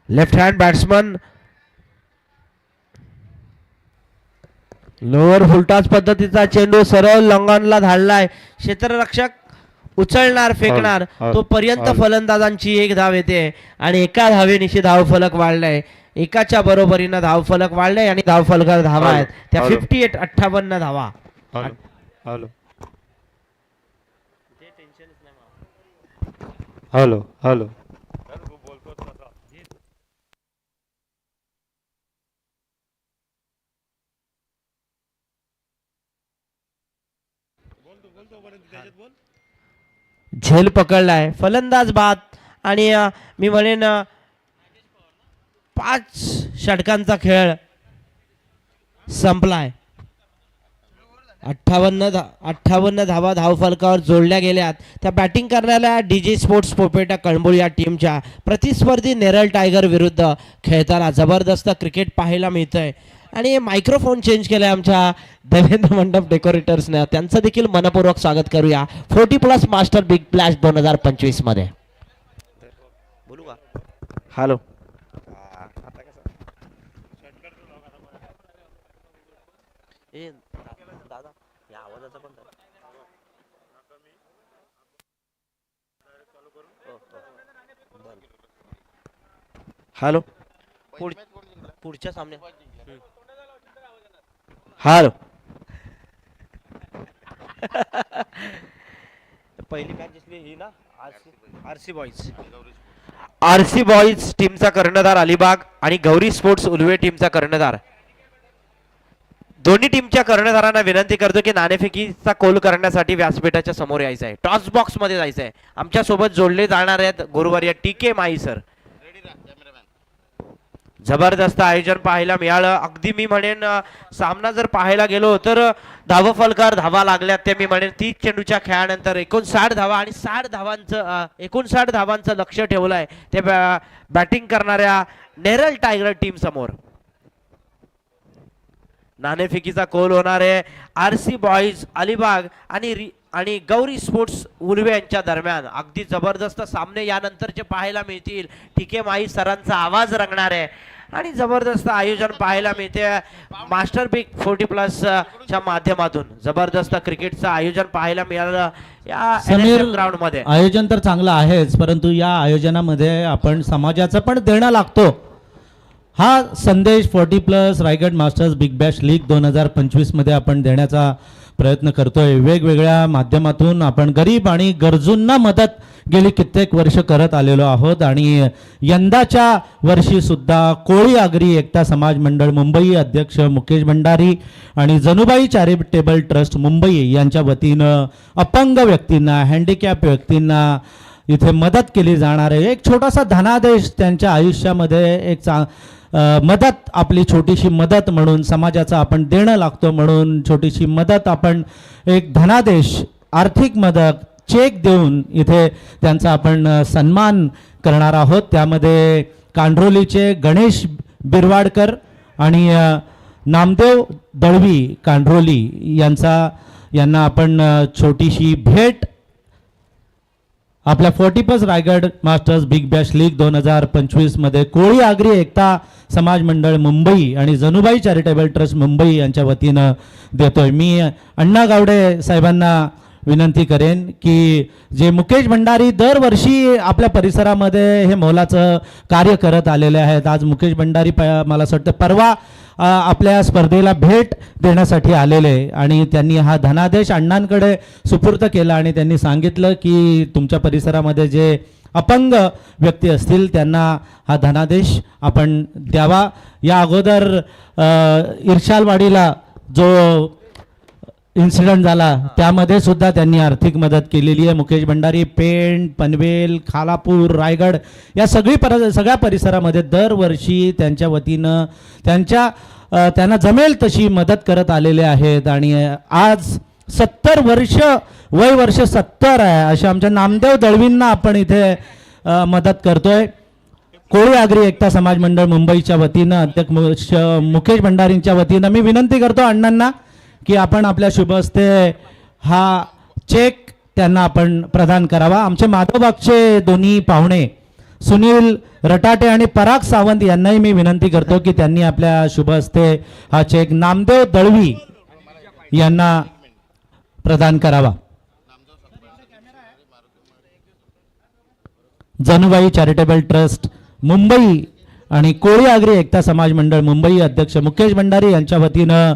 left hand batsman lower full toss पद्धतीचा चेंडू सरळ लॉंगॉनला धाडलाय. क्षेत्ररक्षक उचलणार फेकणार तोपर्यंत फलंदाजांची 1 धाव येते आणि 1 धावेनिशी धावफलक वाढलाय. 1च्या बरोबरीनं धावफलक वाढलाय आणि धावफलकावर धावा आहेत त्या 58 धावा. हॅलो हॅलो हॅलो झेल पकडलाय फलंदाज बाद आणि मी म्हणेन 5 षटकांचा खेळ संपलाय. 58 धावा धावफलकावर जोडल्या गेल्यात त्या बॅटिंग करणाऱ्या डीजे स्पोर्ट्स पोपेटा कळंबोली या टीमच्या. प्रतिस्पर्धी नेरळ टायगर विरुद्ध खेळताना जबरदस्त क्रिकेट पाहायला मिळतंय. आणि मायक्रोफोन चेंज केलाय आमच्या देवेंद्र मंडप डेकोरेटर्सने. त्यांचं देखील मनपूर्वक स्वागत करूया 40+ मास्टर बिग फ्लॅश 2025 मध्ये. बोलू का? हॅलो दादा या आवाजाचा पण हॅलो पुढच्या सामने हॅलो पहिली मॅच जिंकली ही ना आरसी बॉईज टीमचा कर्णधार अलिबाग आणि गौरी स्पोर्ट्स उलवे टीमचा कर्णधार. दोन्ही टीमच्या कर्णधारांना विनंती करतो की नाणेफेकीचा कोल करण्यासाठी व्यासपीठाच्या समोर यायचं आहे. टॉस बॉक्स मध्ये जायचं आहे. आमच्या सोबत जोडले जाणार आहेत गुरुवारी टीके माई सर. जबरदस्त आयोजन पाहायला मिळालं. अगदी मी म्हणेन सामना जर पाहायला गेलो तर धावफलकावर धावा लागल्यात ते मी म्हणेन 30 चेंडूच्या खेळानंतर 59 धावा आणि 59 धावांचं लक्ष ठेवलंय ते बॅटिंग करणाऱ्या नेरळ टायगर टीम समोर. नाणेफेकीचा कोल होणार आहे आरसी बॉईज अलिबाग आणि गौरी स्पोर्ट्स उलवे यांच्या दरम्यान. अगदी जबरदस्त सामने यानंतरचे पाहायला मिळतील. टीके माई सरांचा आवाज रंगणार आहे आणि जबरदस्त आयोजन पाहायला मिळते मास्टर बिग 40+ च्या माध्यमातून. जबरदस्त क्रिकेटचं आयोजन पाहायला मिळालं या ग्राउंड मध्ये. आयोजन तर चांगलं आहेच परंतु या आयोजनामध्ये आपण समाजाचं पण देणं लागतो. हा संदेश 40+ Raigad masters big Bash league 2025 मध्ये आपण देण्याचा प्रयत्न करतोय. वेगवेगळ्या माध्यमातून आपण गरीब आणि गरजूंना मदत गेली कित्येक वर्ष करत आलेलो आहोत आणि यंदाच्या वर्षी सुद्धा कोळी आगरी एकता समाज मंडळ मुंबई अध्यक्ष मुकेश भंडारी आणि जनुबाई चॅरिटेबल ट्रस्ट मुंबई यांच्या वतीनं अपंग व्यक्तींना हँडिकॅप व्यक्तींना इथे मदत केली जाणार आहे. एक छोटासा धनादेश त्यांच्या आयुष्यामध्ये एक मदत आपली छोटीशी मदत म्हणून समाजाचं आपण देणं लागतो म्हणून छोटीशी मदत आपण एक धनादेश आर्थिक मदत चेक देऊन इथे त्यांचा आपण सन्मान करणार आहोत. त्यामध्ये कांड्रोलीचे गणेश बिरवाडकर आणि नामदेव दळवी कांड्रोली यांना आपण छोटीशी भेट आपल्या 40+ Raigad masters big Bash league 2025 मध्ये कोळी आगरी एकता समाज मंडळ मुंबई आणि जनुबाई चॅरिटेबल ट्रस्ट मुंबई यांच्या वतीनं देतोय. मी अण्णा गावडे साहेबांना विनंती करेन की जे मुकेश भंडारी दरवर्षी आपल्या परिसरामध्ये हे मोलाचं कार्य करत आलेले आहेत. आज मुकेश भंडारी मला असं वाटतं परवा आपल्या स्पर्धेला भेट देण्यासाठी आलेले आणि त्यांनी हा धनादेश अण्णांकडे सुपूर्द केला आणि त्यांनी सांगितलं की तुमच्या परिसरामध्ये जे अपंग व्यक्ती असतील त्यांना हा धनादेश आपण द्यावा. या अगोदर इर्शालवाडीला जो इन्सिडेंट झाला त्यामध्ये सुद्धा त्यांनी आर्थिक मदत केलेली आहे. मुकेश भंडारी पेण, पनवेल, खालापूर, रायगड या सगळ्या परिसरामध्ये दरवर्षी त्यांच्या वतीनं त्यांना जमेल तशी मदत करत आलेले आहेत आणि आज 70 वर्ष वय वर्ष 70 आहे अशा आमच्या नामदेव दळवींना आपण इथे मदत करतोय. कोळी आगरी एकता समाज मंडळ मुंबईच्या वतीनं अध्यक्ष मुकेश भंडारींच्या वतीनं मी विनंती करतो अण्णांना की आपण आपल्या शुभ हस्ते हा चेक त्यांना आपण प्रदान करावा. आमचे माधवबागचे दोन्ही पाहुणे सुनील रटाटे आणि पराग सावंत यांनाही मी विनंती करतो की त्यांनी आपल्या शुभ हस्ते हा चेक नामदेव दळवी यांना प्रदान करावा. जनुबाई चॅरिटेबल ट्रस्ट मुंबई आणि कोळी आगरी एकता समाज मंडळ मुंबई अध्यक्ष मुकेश भंडारी यांच्या वतीनं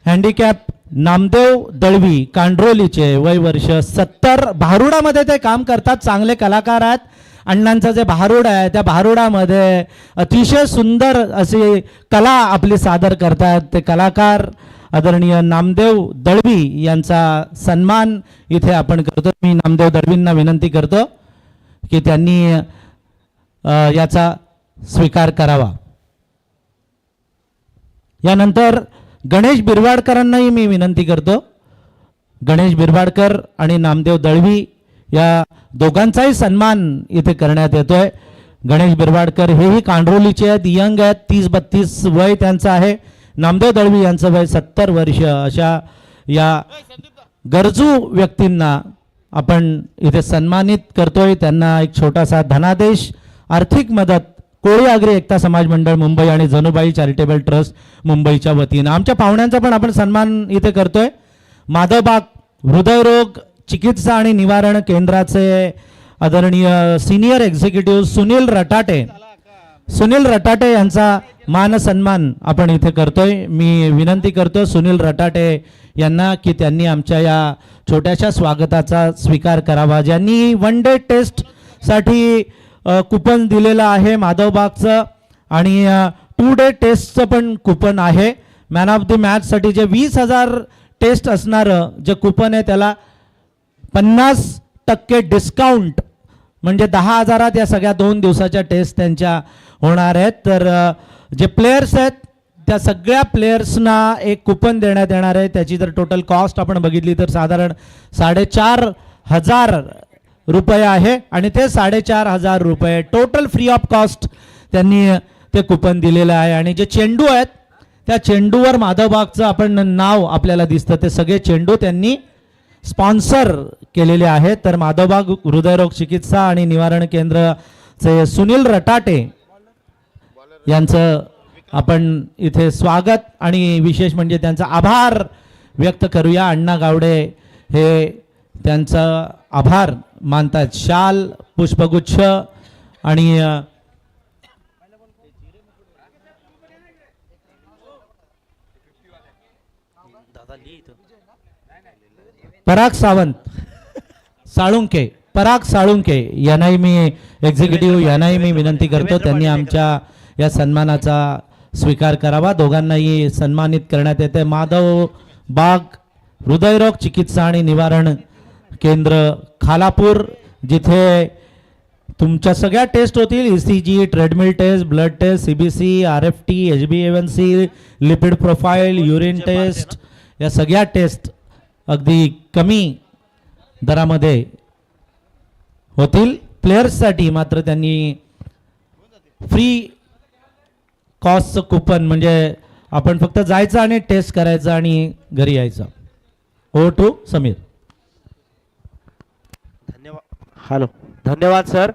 हँडिकॅप नामदेव दळवी कांड्रोलीचे वय वर्ष 70 भारुडामध्ये ते काम करतात. चांगले कलाकार आहेत. अण्णांचं जे भारुड आहे त्या भारुडामध्ये अतिशय सुंदर अशी कला आपली सादर करतात. ते कलाकार आदरणीय नामदेव दळवी यांचा सन्मान इथे आपण करतो. मी नामदेव दळवींना विनंती करतो की त्यांनी याचा स्वीकार करावा. यानंतर गणेश बिरवाडकरांनाही मी विनंती करतो. गणेश बिरवाडकर आणि नामदेव दळवी या दोघांचाही सन्मान इथे करण्यात येतोय. गणेश बिरवाडकर हेही कांड्रोलीचे आहेत, यंग आहेत, 30-32 वय त्यांचं आहे. नामदेव दळवी यांचं वय 70 वर्ष. अशा या गरजू व्यक्तींना आपण इथे सन्मानित करतोय. त्यांना एक छोटासा धनादेश आर्थिक मदत कोळी आगरी एकता समाज मंडळ मुंबई आणि जनुबाई चॅरिटेबल ट्रस्ट मुंबईच्या वतीनं आमच्या पाहुण्यांचा पण आपण सन्मान इथे करतोय. माधवबाग हृदयरोग चिकित्सा आणि निवारण केंद्राचे आदरणीय सिनियर एक्झिक्युटिव्ह सुनील रटाटे यांचा मान सन्मान आपण इथे करतोय. मी विनंती करतो सुनील रटाटे यांना की त्यांनी आमच्या या छोट्याशा स्वागताचा स्वीकार करावा. ज्यांनी वन डे टेस्ट साठी कुपन दिलेलं आहे माधवबागचं आणि 2 डे टेस्टचं पण कुपन आहे. मॅन ऑफ द मॅचसाठी जे 20,000 टेस्ट असणारं जे कुपन आहे त्याला 50% डिस्काउंट म्हणजे 10,000 या सगळ्या 2 दिवसाच्या टेस्ट त्यांच्या होणार आहेत. तर जे प्लेयर्स आहेत त्या सगळ्या प्लेयर्सना एक कुपन देण्यात येणार आहे. त्याची जर टोटल कॉस्ट आपण बघितली तर साधारण 4,500 रुपये आहे आणि ते 4,500 रुपये टोटल फ्री ऑफ कॉस्ट त्यांनी ते कुपन दिलेलं आहे. आणि जे चेंडू आहेत त्या चेंडूवर माधवबागचं आपण नाव आपल्याला दिसतं. ते सगळे चेंडू त्यांनी स्पॉन्सर केलेले आहेत. तर माधवबाग हृदयरोग चिकित्सा आणि निवारण केंद्रचे सुनील रटाटे यांचं आपण इथे स्वागत आणि विशेष म्हणजे त्यांचा आभार व्यक्त करूया. अण्णा गावडे हे त्यांचा आभार मानतात. शाल, पुष्पगुच्छ आणि पराग साळुंके यांनाही मी एक्झिक्युटिव्ह यांनाही मी विनंती करतो त्यांनी आमच्या या सन्मानाचा स्वीकार करावा. दोघांनाही सन्मानित करण्यात येते. माधव बाग हृदयरोग चिकित्सा आणि निवारण केंद्र खालापूर जिथे तुमच्या सगळ्या टेस्ट होतील. ECG, treadmill test, blood test, CBC, RFT, HbA1c, lipid profile, urine test या सगळ्या टेस्ट अगदी कमी दरामध्ये होतील. प्लेयर्ससाठी मात्र त्यांनी फ्री कॉस्टचं कुपन, म्हणजे आपण फक्त जायचं आणि टेस्ट करायचं आणि घरी यायचं. ओ टू समीर. धन्यवाद सर.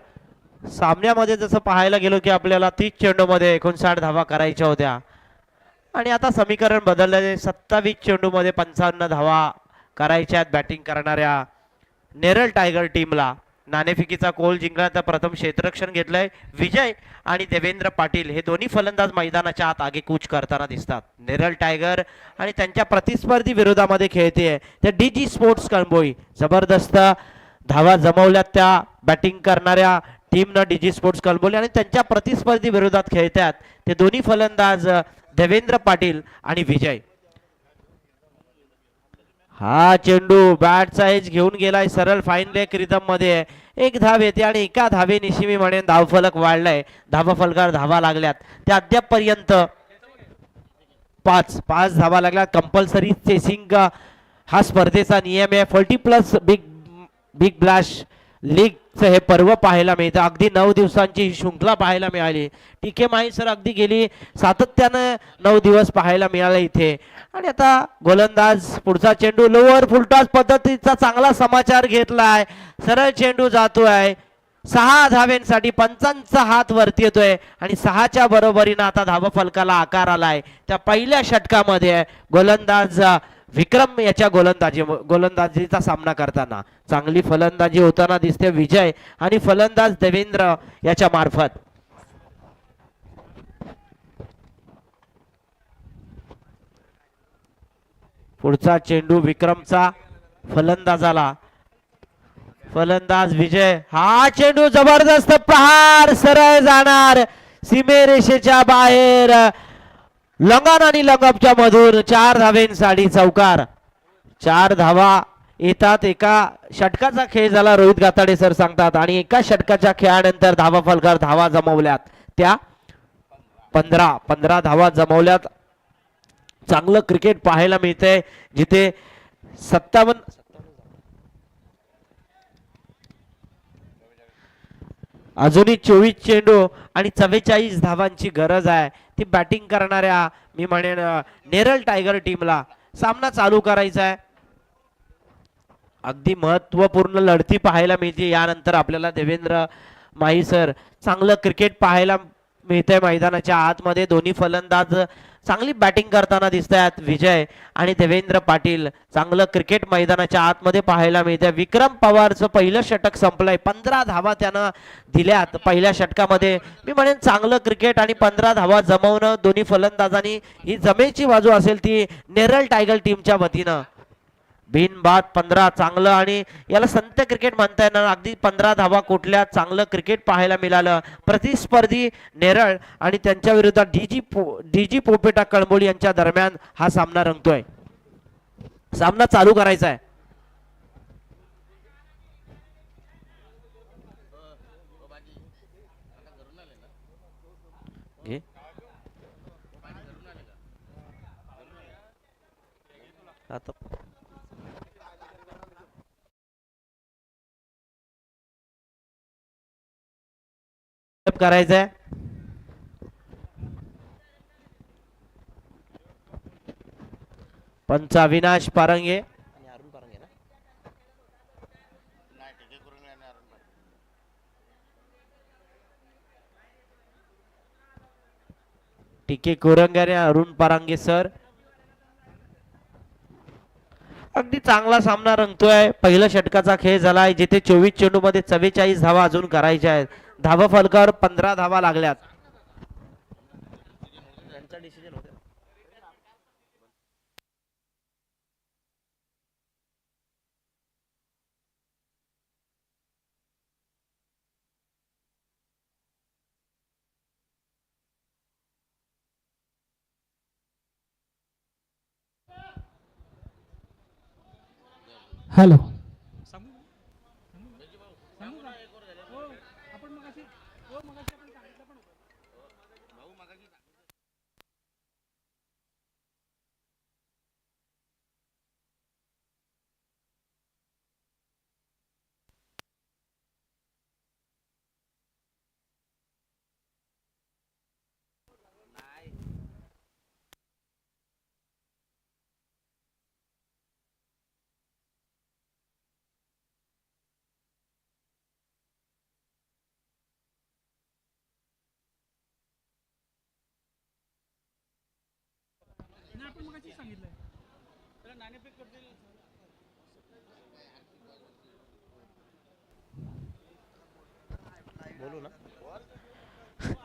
सामन्यामध्ये जसं पाहायला गेलो की आपल्याला 30 चेंडूमध्ये 59 धावा करायच्या होत्या आणि आता समीकरण बदलले. 27 चेंडूमध्ये 55 धावा करायच्या आहेत बॅटिंग करणाऱ्या नेरळ टायगर टीमला. नाणेफेकीचा कोल जिंकण्याचा प्रथम क्षेत्ररक्षण घेतलंय. विजय आणि देवेंद्र पाटील हे दोन्ही फलंदाज मैदानाच्या आत आगेकूच करताना दिसतात. नेरळ टायगर आणि त्यांच्या प्रतिस्पर्धी विरोधामध्ये खेळते त्या डीजी स्पोर्ट्स कळंबोळी. जबरदस्त धावा जमवल्यात त्या बॅटिंग करणाऱ्या टीमनं डीजी स्पोर्ट्स कळंबोली आणि त्यांच्या प्रतिस्पर्धी विरोधात खेळतात ते दोन्ही फलंदाज देवेंद्र पाटील आणि विजय. हा चेंडू बॅटचा एज घेऊन गेलाय सरळ फाईन लेग रिदम मध्ये. एक धाव येते आणि एका धावेनिशी मी म्हणेन धावफलक वाढलाय. धावफलकावर धावा लागल्यात त्या अद्याप पर्यंत 5 धावा लागल्यात. कंपल्सरी चेसिंग हा स्पर्धेचा नियम आहे. 40+ बिग ब्लॅश लीगचं हे पर्व पाहायला मिळतं. अगदी 9 दिवसांची ही शृंखला पाहायला मिळाली. टीके माही सर अगदी गेली सातत्यानं 9 दिवस पाहायला मिळाले इथे. आणि आता गोलंदाज पुढचा चेंडू लोअर फुलटॉस पद्धतीचा चांगला समाचार घेतलाय. सरळ चेंडू जातोय 6 धावेंसाठी. पंचांचा हात वरती येतोय आणि 6च्या बरोबरीनं आता धावफलकाला आकार आलाय. त्या पहिल्या षटकामध्ये गोलंदाज विक्रम याच्या गोलंदाजीचा सामना करताना चांगली फलंदाजी होताना दिसते विजय आणि फलंदाज देवेंद्र याच्या मार्फत. पुढचा चेंडू विक्रमचा फलंदाजाला. फलंदाज विजय. हा चेंडू जबरदस्त प्रहार सरळ जाणार सीमेरेषेच्या बाहेर. लंगन आणि लंगपच्या मधून 4 धावेंसाठी चौकार. 4 धावा येतात. एका षटकाचा खेळ झाला रोहित गाताडे सर सांगतात आणि एका षटकाच्या खेळानंतर धावा फलकावर धावा जमवल्यात त्या 15 धावा जमवल्यात. चांगलं क्रिकेट पाहायला मिळतंय जिथे 57 अजूनही 24 चेंडू आणि 44 धावांची गरज आहे. ती बॅटिंग करणाऱ्या मी म्हणेन नेरळ टायगर टीमला सामना चालू करायचा आहे. अगदी महत्वपूर्ण लढती पाहायला मिळते. यानंतर आपल्याला देवेंद्र माही सर चांगलं क्रिकेट पाहायला मिळतंय मैदानाच्या आतमध्ये. दोन्ही फलंदाज चांगली बॅटिंग करताना दिसत आहेत. विजय आणि देवेंद्र पाटील चांगलं क्रिकेट मैदानाच्या आतमध्ये पाहायला मिळतंय. विक्रम पवारचं पहिलं षटक संपलंय. 15 धावा त्यानं दिल्यात पहिल्या षटकामध्ये. मी म्हणेन चांगलं क्रिकेट आणि 15 धावा जमवणं दोन्ही फलंदाजांनी ही जमेची बाजू असेल ती नेरळ टायगर टीमच्या वतीनं. बिनबाद 15 चांगलं आणि याला संत क्रिकेट म्हणता येणार. अगदी 15 धावा कुठल्या चांगलं क्रिकेट पाहायला मिळालं. प्रतिस्पर्धी नेरळ आणि त्यांच्या विरोधात डीजी पोपेटा कळंबोली यांच्या दरम्यान हा सामना रंगतोय. सामना चालू करायचा आहे. आता करायचंय. पंच अविनाश पारंगे टीके कोरंगारे अरुण पारांगे सर. अगदी चांगला सामना रंगतोय. पहिल्या षटकाचा खेळ झालाय जिथे 24 चेंडू मध्ये 44 धावा अजून करायच्या आहेत. धावा फलकावर 15 धावा लागल्यात. हॅलो.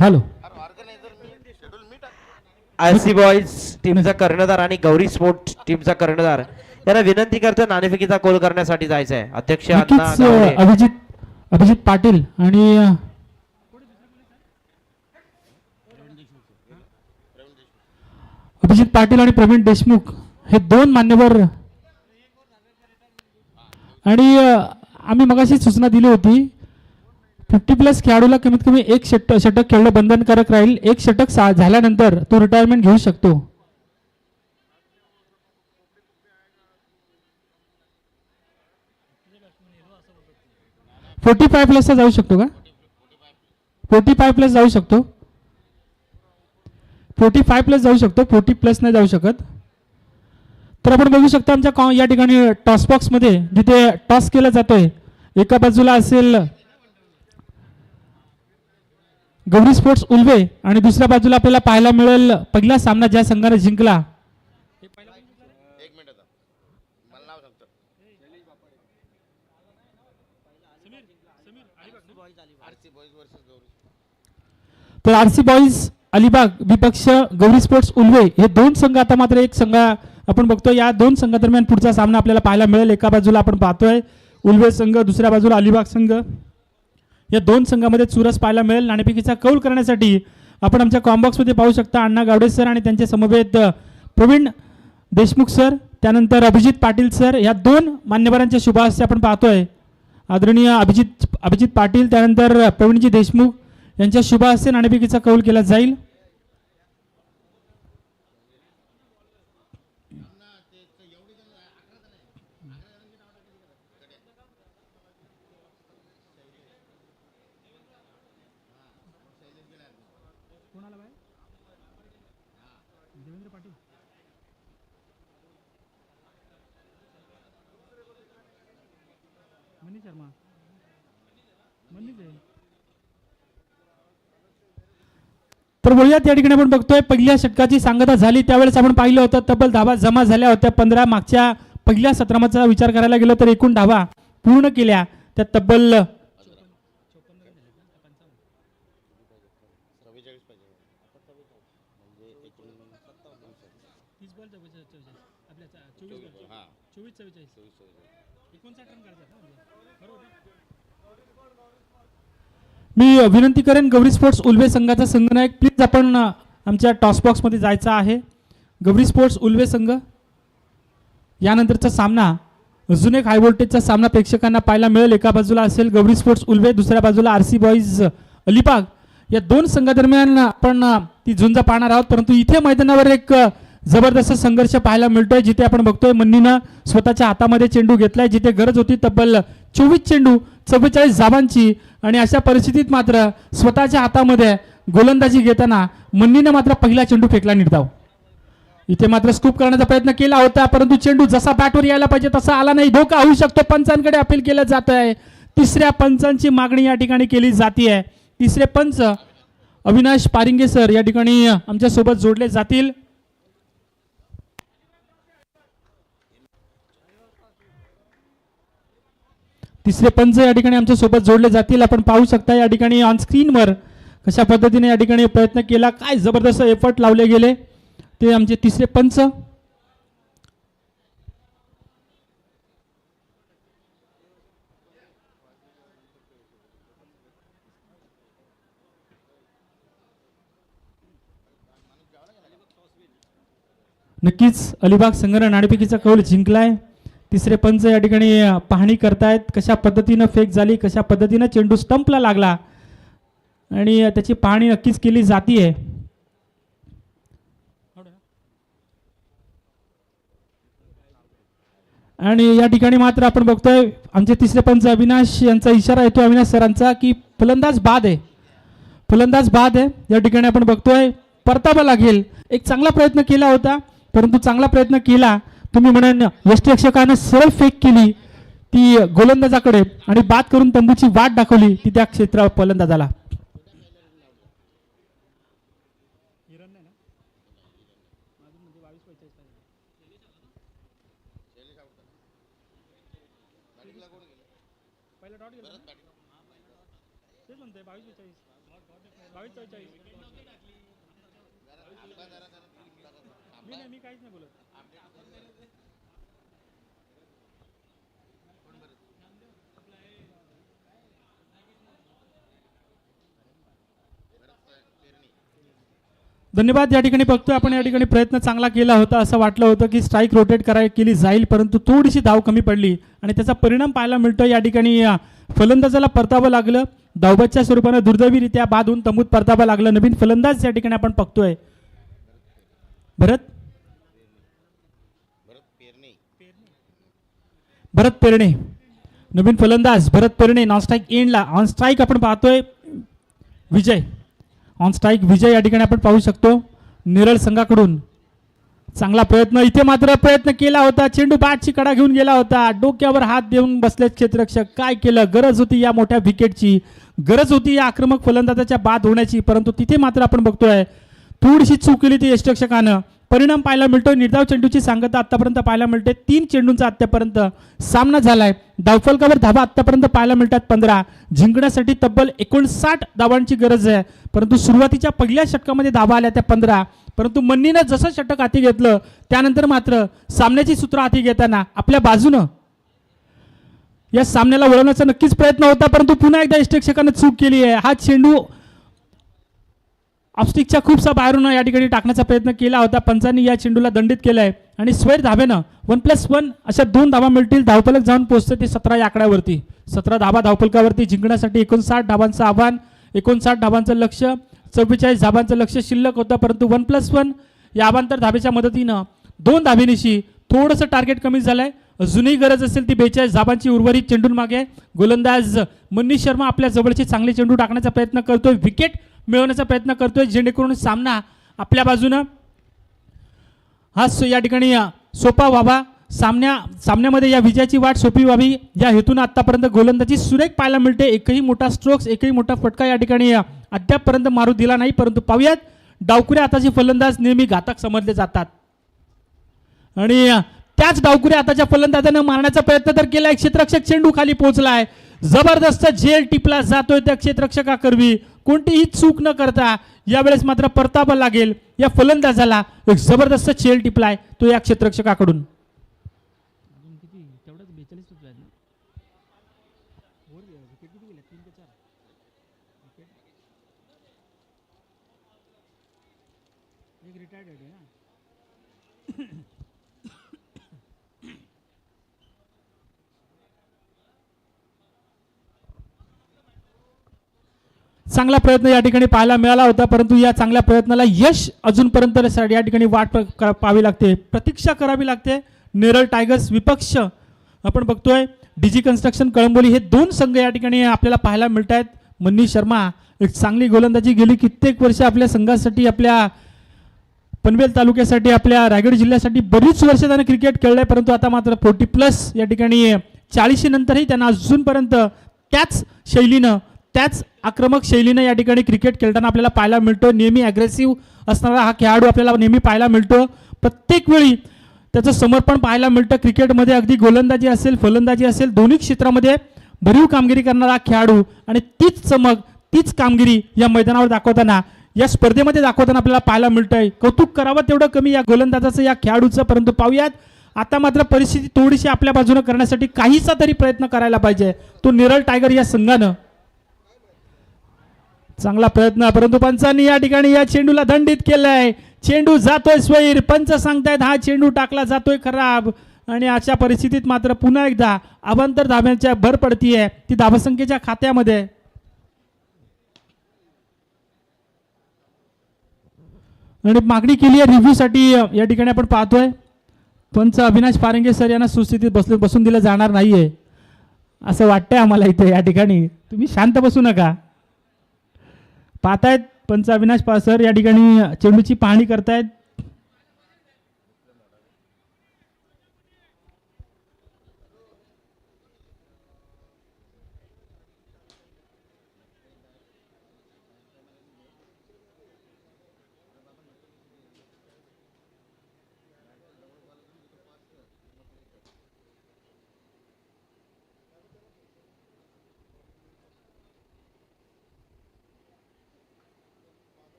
हॅलो. आरसी बॉईज टीमचा कर्णधार आणि गौरी स्पोर्ट टीमचा कर्णधार यांना विनंती करतो नाणेफेकीचा कोल करण्यासाठी जायचं आहे. अध्यक्ष अण्णा नक्कीच गावडे. अभिजित पाटील आणि अभिजित पाटील आणि प्रवीण देशमुख हे दोन मान्यवर आणि आम्ही मगाशी सूचना दिली होती 50+ खेळाडूला कमीत कमी एक षटक खेळणं बंधनकारक राहील. एक षटक झाल्यानंतर तो रिटायरमेंट घेऊ शकतो. +45 जाऊ शकतो का? 45+ जाऊ शकतो. 45+ जाऊ शकतो. 40+ नाही जाऊ शकत. तर आपण बघू शकता आमच्या या ठिकाणी टॉस बॉक्स मध्ये जिथे टॉस केला जातोय एका बाजूला असेल गौरी स्पोर्ट्स उल्वे आणि दुसऱ्या बाजूला आपल्याला पाहायला मिळेल पहिला सामना ज्या संघाने जिंकला. एक मिनिट आता मला नाव सांगतो. RC boys versus Gauri. तर आरसी बॉईज अलिबाग विपक्ष गौरी स्पोर्ट्स उल्वे हे दोन संघ आता मात्र एक संघ आपण बघतो. या दोन संघादरम्यान पुढचा सामना आपल्याला पाहायला मिळेल. एका बाजूला आपण पाहतोय उल्वे संघ, दुसऱ्या बाजूला अलिबाग संघ. या दोन संघामध्ये चुरस पाहायला मिळेल. नाणेफेकीचा कौल करण्यासाठी आपण आमच्या कॉम्बॉक्समध्ये पाहू शकता अण्णा गावडे सर आणि त्यांच्या समवेत प्रवीण देशमुख सर, त्यानंतर अभिजित पाटील सर. या दोन मान्यवरांच्या शुभ हस्ते आपण पाहतोय आदरणीय अभिजित पाटील त्यानंतर प्रवीणजी देशमुख यांच्या शुभ हस्ते नाणेफेकीचा कौल केला जाईल. तर बोलूयात या ठिकाणी आपण बघतोय पहिल्या षटकाची सांगता झाली त्यावेळेस आपण पाहिलं होतं तब्बल धावा जमा झाल्या होत्या 15. मागच्या पहिल्या सत्राचा विचार करायला गेलो तर एकूण धावा पूर्ण केल्या त्या तब्बल 44. मी विनंती करेन गौरी स्पोर्ट्स उल्वे संघाचा संघनायक प्लीज आपण आमच्या टॉस बॉक्स मध्ये जायचं आहे. गौरी स्पोर्ट्स उल्वे संघ यानंतरचा सामना अजून एक हाय व्होल्टेजचा सामना प्रेक्षकांना पाहायला मिळेल. एका बाजूला असेल गौरी स्पोर्ट्स उल्वे, दुसऱ्या बाजूला आरसी बॉईज अलिबाग. या दोन संघादरम्यान आपण ती झुंज पाहणार आहोत. परंतु इथे मैदानावर एक जबरदस्त संघर्ष पाहायला मिळतोय जिथे आपण बघतोय मन्नीनं स्वतःच्या हातामध्ये चेंडू घेतलाय जिथे गरज होती तब्बल 24 चेंडू 44 धावांची. आणि अशा परिस्थितीत मात्र स्वतःच्या हातामध्ये गोलंदाजी घेताना मन्नीनं मात्र पहिला चेंडू फेकला निर्धाव. इथे मात्र स्कूप करण्याचा प्रयत्न केला होता परंतु चेंडू जसा बॅटवर यायला पाहिजे तसा आला नाही. धोका होऊ शकतो. पंचांकडे अपील केलं जात आहे. तिसऱ्या पंचांची मागणी या ठिकाणी केली जाते. तिसरे पंच अविनाश पारिंगे सर या ठिकाणी आमच्या सोबत जोडले जातील. तिसरे पंच या ठिकाणी आमच्या सोबत जोडले जातील. आपण पाहू शकता या ठिकाणी ऑन स्क्रीनवर कशा पद्धतीने या ठिकाणी प्रयत्न केला, काय जबरदस्त एफर्ट लावले गेले ते आमचे तिसरे पंच. नक्कीच अलिबाग संघानं नाणेफेकीचा कौल जिंकलाय. तिसरे पंच या ठिकाणी पाहणी करतायत कशा पद्धतीनं फेक झाली, कशा पद्धतीनं चेंडू स्टंपला लागला आणि त्याची पाहणी नक्कीच केली जातीये. आणि या ठिकाणी मात्र आपण बघतोय आमचे तिसरे पंच अविनाश यांचा इशारा येतो अविनाश सरांचा की फलंदाज बाद आहे, फलंदाज बाद आहे. या ठिकाणी आपण बघतोय परतावा लागेल. एक चांगला प्रयत्न केला होता परंतु चांगला प्रयत्न केला तुम्ही म्हणून यष्टीरक्षकानं सरळ फेक केली ती गोलंदाजाकडे आणि बाद करून तंबूची वाट दाखवली ती त्या क्षेत्र फलंदाजाला. पहिला डॉट गेला तेच म्हणतोय 22-42 मी काहीच नाही बोलत. धन्यवाद. या ठिकाणी बघतोय आपण या ठिकाणी प्रयत्न चांगला केला होता. असं वाटलं होतं की स्ट्राईक रोटेट केली जाईल, परंतु थोडीशी धाव कमी पडली आणि त्याचा परिणाम पाहायला मिळतो. या ठिकाणी फलंदाजाला परतावं लागलं. धावबादच्या स्वरूपानं दुर्दैवीरित्या बाद होऊन तंबूत परतावं लागलं. नवीन फलंदाज या ठिकाणी आपण बघतोय भरत पेरणे. नवीन फलंदाज भरत पेरणे. नॉन स्ट्राईक एंडला ऑन स्ट्राईक आपण पाहतोय विजय. ऑन स्ट्राईक विजय या ठिकाणी आपण पाहू शकतो नेरळ संघाकडून. चांगला प्रयत्न इथे मात्र प्रयत्न केला होता. चेंडू बॅटची कडा घेऊन गेला होता. डोक्यावर हात देऊन बसले क्षेत्ररक्षक. काय केलं? गरज होती या मोठ्या विकेटची, गरज होती या आक्रमक फलंदाजाच्या बाद होण्याची, परंतु तिथे मात्र आपण बघतोय थोडीशी चूक केली ती यष्टरक्षकानं. परिणाम पाहायला मिळतोय. निर्धाव चेंडूची सांगता आतापर्यंत पाहायला मिळते. 3 चेंडूंचा आतापर्यंत सामना झालाय. धावफलकावर धावा आतापर्यंत पाहायला मिळतात 15. जिंकण्यासाठी तब्बल 59 धावांची गरज आहे, परंतु सुरुवातीच्या पहिल्या षटकामध्ये धावा आल्या त्या 15. परंतु मन्नीनं जसं षटक हाती घेतलं त्यानंतर मात्र सामन्याची सूत्र हाती घेताना आपल्या बाजूनं या सामन्याला वळवण्याचा नक्कीच प्रयत्न होता, परंतु पुन्हा एकदा यष्टरक्षकानं चूक केली आहे. हा चेंडू ऑफस्टिकच्या खूपसा बाहेरून या ठिकाणी टाकण्याचा प्रयत्न केला होता. पंचांनी या चेंडूला दंडित केलंय आणि स्वैर धावेनं 1+1 अशा 2 धावा मिळतील. धावफलक जाऊन पोहोचते ते 17 या आकड्यावरती. 17 धावा धावफलकावरती. जिंकण्यासाठी 59 धावांचं आव्हान, 59 धावांचं लक्ष, 44 धावांचं लक्ष शिल्लक होतं, परंतु 1+1 या अवांतर धावेच्या मदतीनं 2 धावेनिशी थोडंसं टार्गेट कमी झालंय. अजूनही गरज असेल ती 42 धावांची उर्वरित चेंडून मागे. गोलंदाज मनीष शर्मा आपल्या जवळचे चांगले चेंडू टाकण्याचा प्रयत्न करतोय, विकेट मिळवण्याचा प्रयत्न करतोय, जेणेकरून सामना आपल्या बाजूनं हा या ठिकाणी सोपा व्हावा. सामन्यामध्ये या विजयाची वाट सोपी व्हावी या हेतून आतापर्यंत गोलंदाजी सुरेख पाहायला मिळते. एकही मोठा स्ट्रोक्स, एकही मोठा फटका या ठिकाणी अद्यापपर्यंत मारू दिला नाही, परंतु पाहूयात डावकुऱ्या हाताचे फलंदाज नेहमी घातक समजले जातात आणि त्याच डावकुऱ्या हाताच्या फलंदाजानं मारण्याचा प्रयत्न तर केलाय. क्षेत्ररक्षक चेंडू खाली पोहोचलाय. जबरदस्त झेल टिपला जातोय त्या क्षेत्ररक्षकाकरवी. कोणतीही चूक न करता यावेळेस मात्र परतावा लागेल या फलंदाजाला. एक जबरदस्त झेल टिपलाय तो या क्षेत्ररक्षकाकडून. चांगला प्रयत्न या ठिकाणी पाहायला मिळाला होता, परंतु या चांगल्या प्रयत्नाला यश अजूनपर्यंत या ठिकाणी वाट पाहावी लागते, प्रतीक्षा करावी लागते. नेरळ टायगर्स विपक्ष आपण बघतोय डीजी कन्स्ट्रक्शन कळंबोली हे 2 संघ या ठिकाणी आपल्याला पाहायला मिळत आहेत. मनीष शर्मा एक चांगली गोलंदाजी गेली कित्येक वर्ष आपल्या संघासाठी, आपल्या पनवेल तालुक्यासाठी, आपल्या रायगड जिल्ह्यासाठी बरीच वर्ष त्याने क्रिकेट खेळलंय, परंतु आता मात्र 40+ या ठिकाणी 40 नंतरही त्यांना अजूनपर्यंत त्याच शैलीनं, त्याच आक्रमक शैलीनं या ठिकाणी क्रिकेट खेळताना आपल्याला पाहायला मिळतो. नेहमी ॲग्रेसिव्ह असणारा हा खेळाडू आपल्याला नेहमी पाहायला मिळतो. प्रत्येक वेळी त्याचं समर्पण पाहायला मिळतं क्रिकेटमध्ये. अगदी गोलंदाजी असेल, फलंदाजी असेल, दोन्ही क्षेत्रामध्ये भरीव कामगिरी करणारा खेळाडू आणि तीच चमक, तीच कामगिरी या मैदानावर दाखवताना, या स्पर्धेमध्ये दाखवताना आपल्याला पाहायला मिळतंय. कौतुक करावं तेवढं कमी या गोलंदाजाचं, या खेळाडूचं. परंतु पाहूयात आता मात्र परिस्थिती थोडीशी आपल्या बाजूने करण्यासाठी काहीसा तरी प्रयत्न करायला पाहिजे तो नेरळ टायगर या संघानं. चांगला प्रयत्न, परंतु पंचांनी या ठिकाणी या चेंडूला दंडित केलंय. चेंडू जातोय स्वैर. पंच सांगतायत हा चेंडू टाकला जातोय खराब आणि अशा परिस्थितीत मात्र पुन्हा एकदा अवांतर धाब्यांच्या भर पडतीये ती धावसंख्येच्या खात्यामध्ये. आणि मागणी केली आहे रिव्ह्यू साठी या ठिकाणी आपण पाहतोय. पंच अविनाश पारंगे सर यांना सुस्थितीत बसून दिलं जाणार नाहीये असं वाटतंय आम्हाला इथे या ठिकाणी. तुम्ही शांत बसू नका. पाहतायत पंच अविनाश सर या ठिकाणी चेंडूची पाहणी करतायत.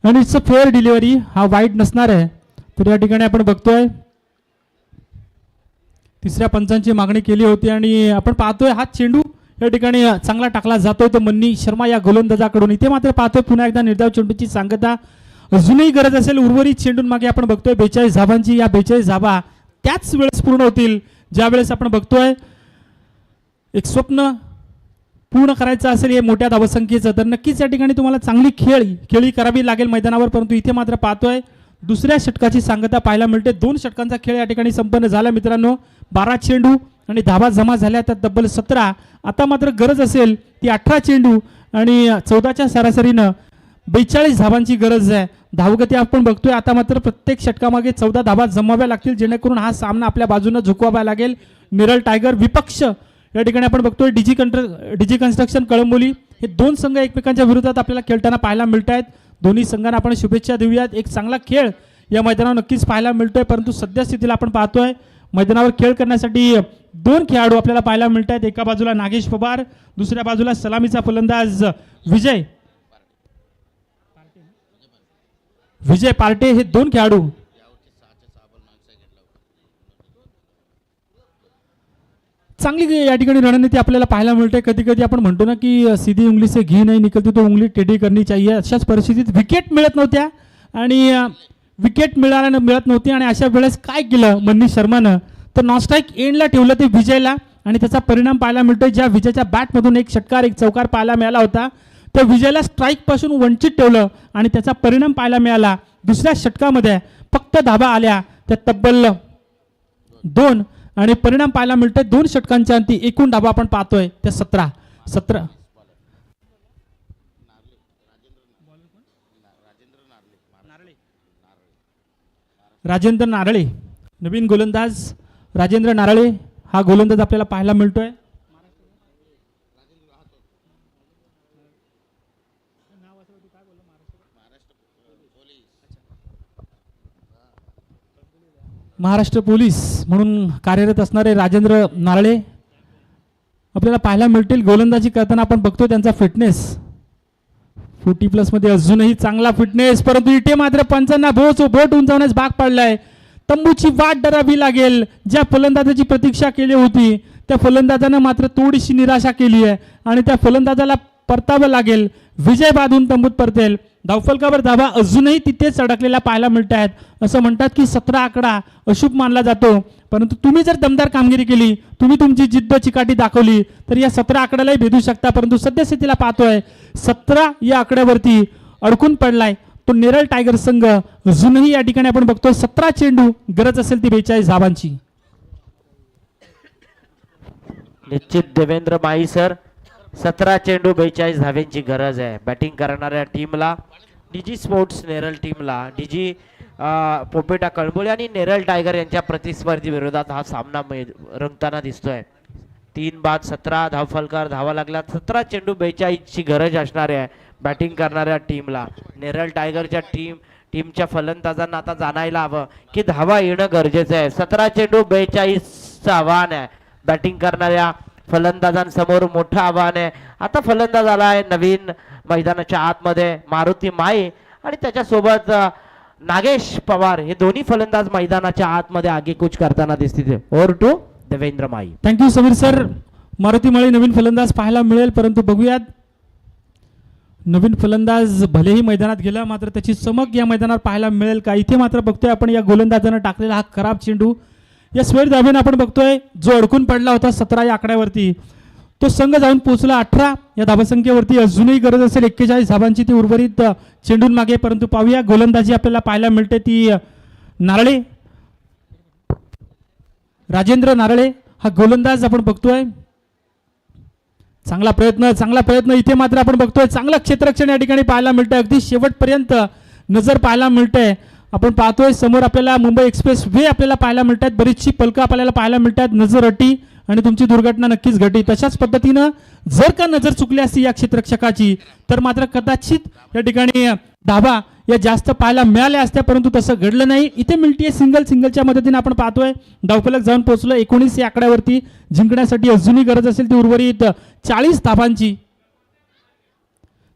आणि इट्स अ फेअर डिलिव्हरी, हा वाईट नसणार आहे. तर या ठिकाणी आपण बघतोय तिसऱ्या पंचांची मागणी केली होती आणि आपण पाहतोय हा चेंडू या ठिकाणी चांगला टाकला जातोय तो मन्नी शर्मा या गोलंदाजाकडून. इथे मात्र पाहतोय पुन्हा एकदा निर्धाव चेंडूची सांगता, अजूनही गरज असेल उर्वरित चेंडून मागे आपण बघतोय 42 धावांची. या 42 धावा त्याच वेळेस पूर्ण होतील ज्या वेळेस आपण बघतोय एक स्वप्न पूर्ण करायचं असेल हे मोठ्या धावसंख्येचं, तर नक्कीच या ठिकाणी तुम्हाला चांगली खेळी करावी लागेल मैदानावर. परंतु इथे मात्र पाहतोय दुसऱ्या षटकाची सांगता पाहायला मिळते. 2 षटकांचा खेळ या ठिकाणी संपन्न झाला मित्रांनो. 12 चेंडू आणि धावा जमा झाल्या तर तब्बल 17. आता मात्र गरज असेल ती 18 चेंडू आणि 14च्या सरासरीनं 42 धावांची गरज आहे. धावगती आपण बघतोय आता मात्र प्रत्येक षटकामागे 14 धावा जमाव्या लागतील जेणेकरून हा सामना आपल्या बाजूने झुकवावा लागेल. नेरळ टायगर विपक्ष या ठिकाणी आपण बघतोय डीजी कन्स्ट्रक्शन कळंबोली, हे 2 संघ एकमेकांच्या विरोधात आपल्याला खेळताना पाहायला मिळत आहेत. दोन्ही संघांना आपण शुभेच्छा देऊयात. एक चांगला खेळ या मैदानावर नक्कीच पाहायला मिळतोय. परंतु सध्या स्थितीला आपण पाहतोय मैदानावर खेळ करण्यासाठी 2 खेळाडू आपल्याला पाहायला मिळत आहेत. एका बाजूला नागेश पवार, दुसऱ्या बाजूला सलामीचा फलंदाज विजय पार्टे, हे 2 खेळाडू. चांगली या ठिकाणी रणनीती आपल्याला पाहायला मिळते. कधी कधी आपण म्हणतो ना की सीधी उंगली से घी नाही निकलती तो उंगली टेढ़ी करनी चाहिए. अशाच परिस्थितीत विकेट मिळत नव्हत्या आणि विकेट मिळत नव्हती आणि अशा वेळेस काय केलं मन्नी शर्मानं, तर नॉनस्ट्राईक एंडला ठेवलं ते विजयला आणि त्याचा परिणाम पाहायला मिळतोय. ज्या विजयच्या बॅटमधून एक षटकार एक चौकार पाहायला मिळाला होता त्या विजयला स्ट्राईकपासून वंचित ठेवलं आणि त्याचा परिणाम पाहायला मिळाला. दुसऱ्या षटकामध्ये फक्त धावा आल्या त्या तब्बल 2 आणि परिणाम पाहायला मिळतोय 2 षटकांच्या अंती एकूण धावा आपण पाहतोय त्या 17. राजेंद्र नारळे, नवीन गोलंदाज राजेंद्र नारळे हा गोलंदाज आपल्याला पाहायला मिळतोय. महाराष्ट्र पोलीस म्हणून कार्यरत असणारे राजेंद्र नारळे आपल्याला पाहायला मिळतील. गोलंदाजी करताना आपण बघतो त्यांचा फिटनेस 40+ मध्ये अजूनही चांगला फिटनेस, परंतु इथे मात्र पंचांना बोट उंचावण्यास भाग पडलाय. तंबूची वाट धरावी लागेल. ज्या फलंदाजाची प्रतीक्षा केली होती त्या फलंदाजानं मात्र थोडीशी निराशा केली आहे आणि त्या फलंदाजाला परतावं लागेल. विजय बांधून तंबूत परतेल. धावफलकावर धावा अजूनही तिथेच अडकलेल्या पाहायला मिळत आहेत. असं म्हणतात की 17 आकडा अशुभ मानला जातो, परंतु तुम्ही जर दमदार कामगिरी केली, तुम्ही तुमची जिद्द चिकाटी दाखवली तर या 17 आकड्यालाही भेदू शकता. परंतु सद्यस्थितीला पाहतोय 17 या आकड्यावरती अडकून पडलाय तो नेरळ टायगर संघ. अजूनही या ठिकाणी आपण बघतोय 17 चेंडू, गरज असेल ती 42 धावांची. निश्चित देवेंद्र माई सर, 17 चेंडू 42 धाव्यांची गरज आहे बॅटिंग करणाऱ्या टीमला. डीजी स्पोर्ट्स नेरळ टीमला, डीजी पोपेटा कळंबोली आणि नेरळ टायगर यांच्या प्रतिस्पर्धी विरोधात हा सामना रंगताना दिसतोय. 3 बाद 17 धावफलकार धावा लागला. 17 चेंडू 42ची गरज असणार आहे बॅटिंग करणाऱ्या टीमला. नेरळ टायगरच्या टीमच्या फलंदाजांना आता जाणायला हवं की धावा येणं गरजेचं आहे. 17 चेंडू 42चं आव्हान आहे बॅटिंग करणाऱ्या फलंदाजांसमोर, मोठं आव्हान आहे. आता फलंदाज आला आहे नवीन मैदानाच्या आतमध्ये मारुती माई आणि त्याच्यासोबत नागेश पवार, हे दोन्ही फलंदाज मैदानाच्या आतमध्ये आगेकूच करताना दिसतील. ओव्हर टू देवेंद्र माई. Thank you Samir sir. मारुती माळी नवीन फलंदाज पाहायला मिळेल, परंतु बघूयात नवीन फलंदाज भलेही मैदानात गेला मात्र त्याची चमक या मैदानावर पाहायला मिळेल का. इथे मात्र बघतोय आपण या गोलंदाजानं टाकलेला हा खराब चेंडू या स्वेर धावेनं आपण बघतोय जो अडकून पडला होता 17 या आकड्यावरती, तो संघ जाऊन पोहोचला 18 या धावसंख्येवरती. अजूनही गरज असेल 41 धावांची ती उर्वरित चेंडून मागे. परंतु पाहूया गोलंदाजी आपल्याला पाहायला मिळते ती नारळे, राजेंद्र नारळे हा गोलंदाज आपण बघतोय. चांगला प्रयत्न इथे मात्र आपण बघतोय चांगलं क्षेत्ररक्षण या ठिकाणी पाहायला मिळतंय. अगदी शेवटपर्यंत नजर पाहायला मिळते. आपण पाहतोय समोर आपल्याला मुंबई एक्सप्रेस वे आपल्याला पाहायला मिळतात. बरीचशी पलकं आपल्याला पाहायला मिळतात. नजर अटी आणि तुमची दुर्घटना नक्कीच घटी. तशाच पद्धतीनं जर का नजर चुकली असती या क्षेत्ररक्षकाची तर मात्र कदाचित या ठिकाणी धावा या जास्त पाहायला मिळाल्या असत्या, परंतु तसं घडलं नाही. इथे मिळतीये सिंगलच्या मदतीने आपण पाहतोय धावफलक जाऊन पोहोचलो 19 या आकड्यावरती. जिंकण्यासाठी अजूनही गरज असेल ती उर्वरित 40 धावांची.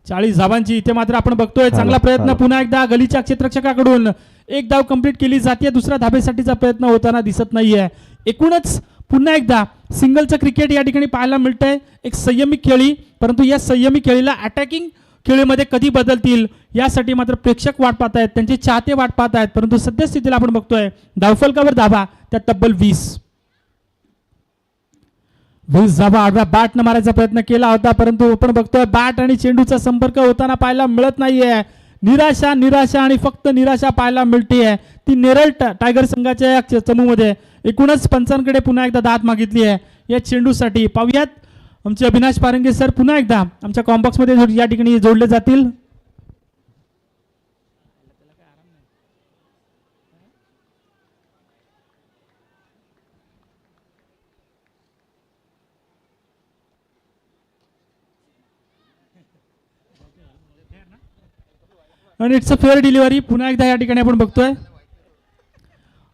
40 धावांची इथे मात्र आपण बघतोय चांगला प्रयत्न पुन्हा एकदा गलीच्या क्षेत्ररक्षकाकडून एक धाव कंप्लीट केली जाते. दुसऱ्या धाबेसाठीचा प्रयत्न होताना दिसत नाहीये. एकूणच पुन्हा एकदा सिंगलचं क्रिकेट या ठिकाणी पाहायला मिळतंय. एक संयमी खेळी, परंतु या संयमी खेळीला अटॅकिंग खेळीमध्ये कधी बदलतील यासाठी मात्र प्रेक्षक वाट पाहत आहेत, त्यांचे चाहते वाट पाहत आहेत. परंतु सद्यस्थितीला आपण बघतोय धावफलकावर धाबा त्या तब्बल 20 धाबा आडव्या बॅटनं मारायचा प्रयत्न केला होता, परंतु आपण बघतोय बॅट आणि चेंडूचा संपर्क होताना पाहायला मिळत नाहीये. निराशा निराशा आणि फक्त निराशा पाहायला मिळते. ती नेरळ टायगर संघाच्या या चमूमध्ये एकूणच पंचांकडे पुन्हा एकदा दाद मागितली आहे या चेंडूसाठी. पाहूयात आमचे अविनाश पारंगे सर पुन्हा एकदा आमच्या कॉम्बॉक्समध्ये या ठिकाणी जोडले जातील. आणि इट्स अ फेअर डिलिव्हरी पुन्हा एकदा या ठिकाणी आपण बघतोय.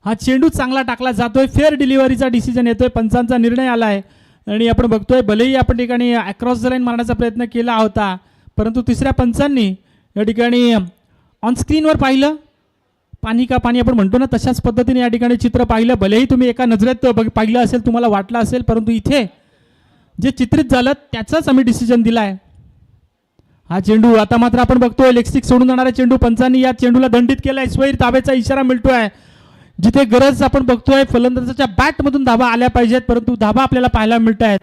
हा चेंडू चांगला टाकला जातोय, फेअर डिलिव्हरीचा डिसिजन येतोय, पंचांचा निर्णय आलाय. आणि आपण बघतोय भलेही आपण ठिकाणी अक्रॉस द लाईन मारण्याचा प्रयत्न केला होता, परंतु तिसऱ्या पंचांनी या ठिकाणी ऑन स्क्रीनवर पाहिलं, पाणी का पाणी आपण म्हणतो ना तशाच पद्धतीने या ठिकाणी चित्र पाहिलं. भलेही तुम्ही एका नजरेत पाहिलं असेल, तुम्हाला वाटलं असेल, परंतु इथे जे चित्रित झालं त्याचाच आम्ही डिसिजन दिलाय. हा चेंडू आता मात्र आपण बघतोय लेग स्टिक सोडून जाणारा चेंडू पंचांनी या चेंडूला दंडित केलाय. स्वैर धाबेचा इशारा मिळतोय. जिथे गरज आपण बघतोय फलंदाजाच्या बॅटमधून धाबा आल्या पाहिजेत, परंतु धाबा आपल्याला पाहायला मिळत आहेत.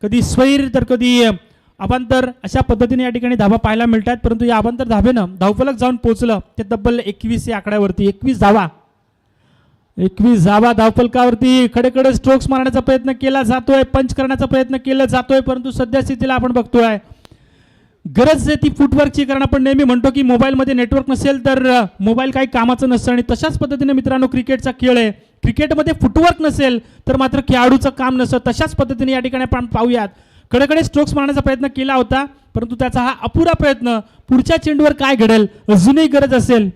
कधी स्वैर तर कधी अवांतर अशा पद्धतीने या ठिकाणी धाबा पाहायला मिळत आहेत. परंतु या अवांतर धाबेनं धावफलक जाऊन पोहोचलं ते तब्बल 21 या आकड्यावरती. 21 धावा धावफलकावरती. खडेखडे स्ट्रोक्स मारण्याचा प्रयत्न केला जातोय, पंच करण्याचा प्रयत्न केला जातोय, परंतु सध्या स्थितीला आपण बघतोय गरज आहे ती फुटवर्कची. कारण आपण नेहमी म्हणतो की मोबाईलमध्ये नेटवर्क नसेल तर मोबाईल काही कामाचं नसतं. आणि तशाच पद्धतीने मित्रांनो क्रिकेटचा खेळ आहे. क्रिकेटमध्ये फुटवर्क नसेल तर मात्र खेळाडूचं काम नसतं. तशाच पद्धतीने या ठिकाणी आपण पाहूयात कडकडे स्ट्रोक्स मारण्याचा प्रयत्न केला होता, परंतु त्याचा हा अपुरा प्रयत्न. पुढच्या चेंडूवर काय घडेल, अजूनही गरज असेल.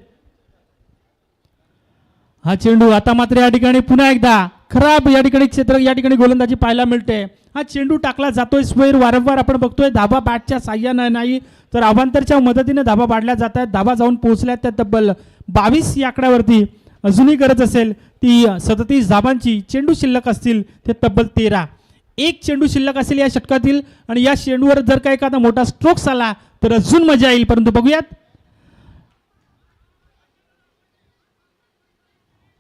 हा चेंडू आता मात्र या ठिकाणी पुन्हा एकदा खराब या ठिकाणी गोलंदाजी पाहायला मिळते. हा चेंडू टाकला जातोय स्वैर. वारंवार आपण बघतोय धाबा बॅटच्या साह्यानं नाही तर अवांतरच्या मदतीने धाबा पाडल्या जात आहेत. धाबा जाऊन पोहोचल्या त्या तब्बल 22 या आकड्यावरती. अजूनही गरज असेल ती 37 धाबांची. चेंडू शिल्लक असतील ते तब्बल 13. एक चेंडू शिल्लक असेल या षटकातील आणि या चेंडूवर जर का एखादा मोठा स्ट्रोक्स आला तर अजून मजा येईल. परंतु बघूयात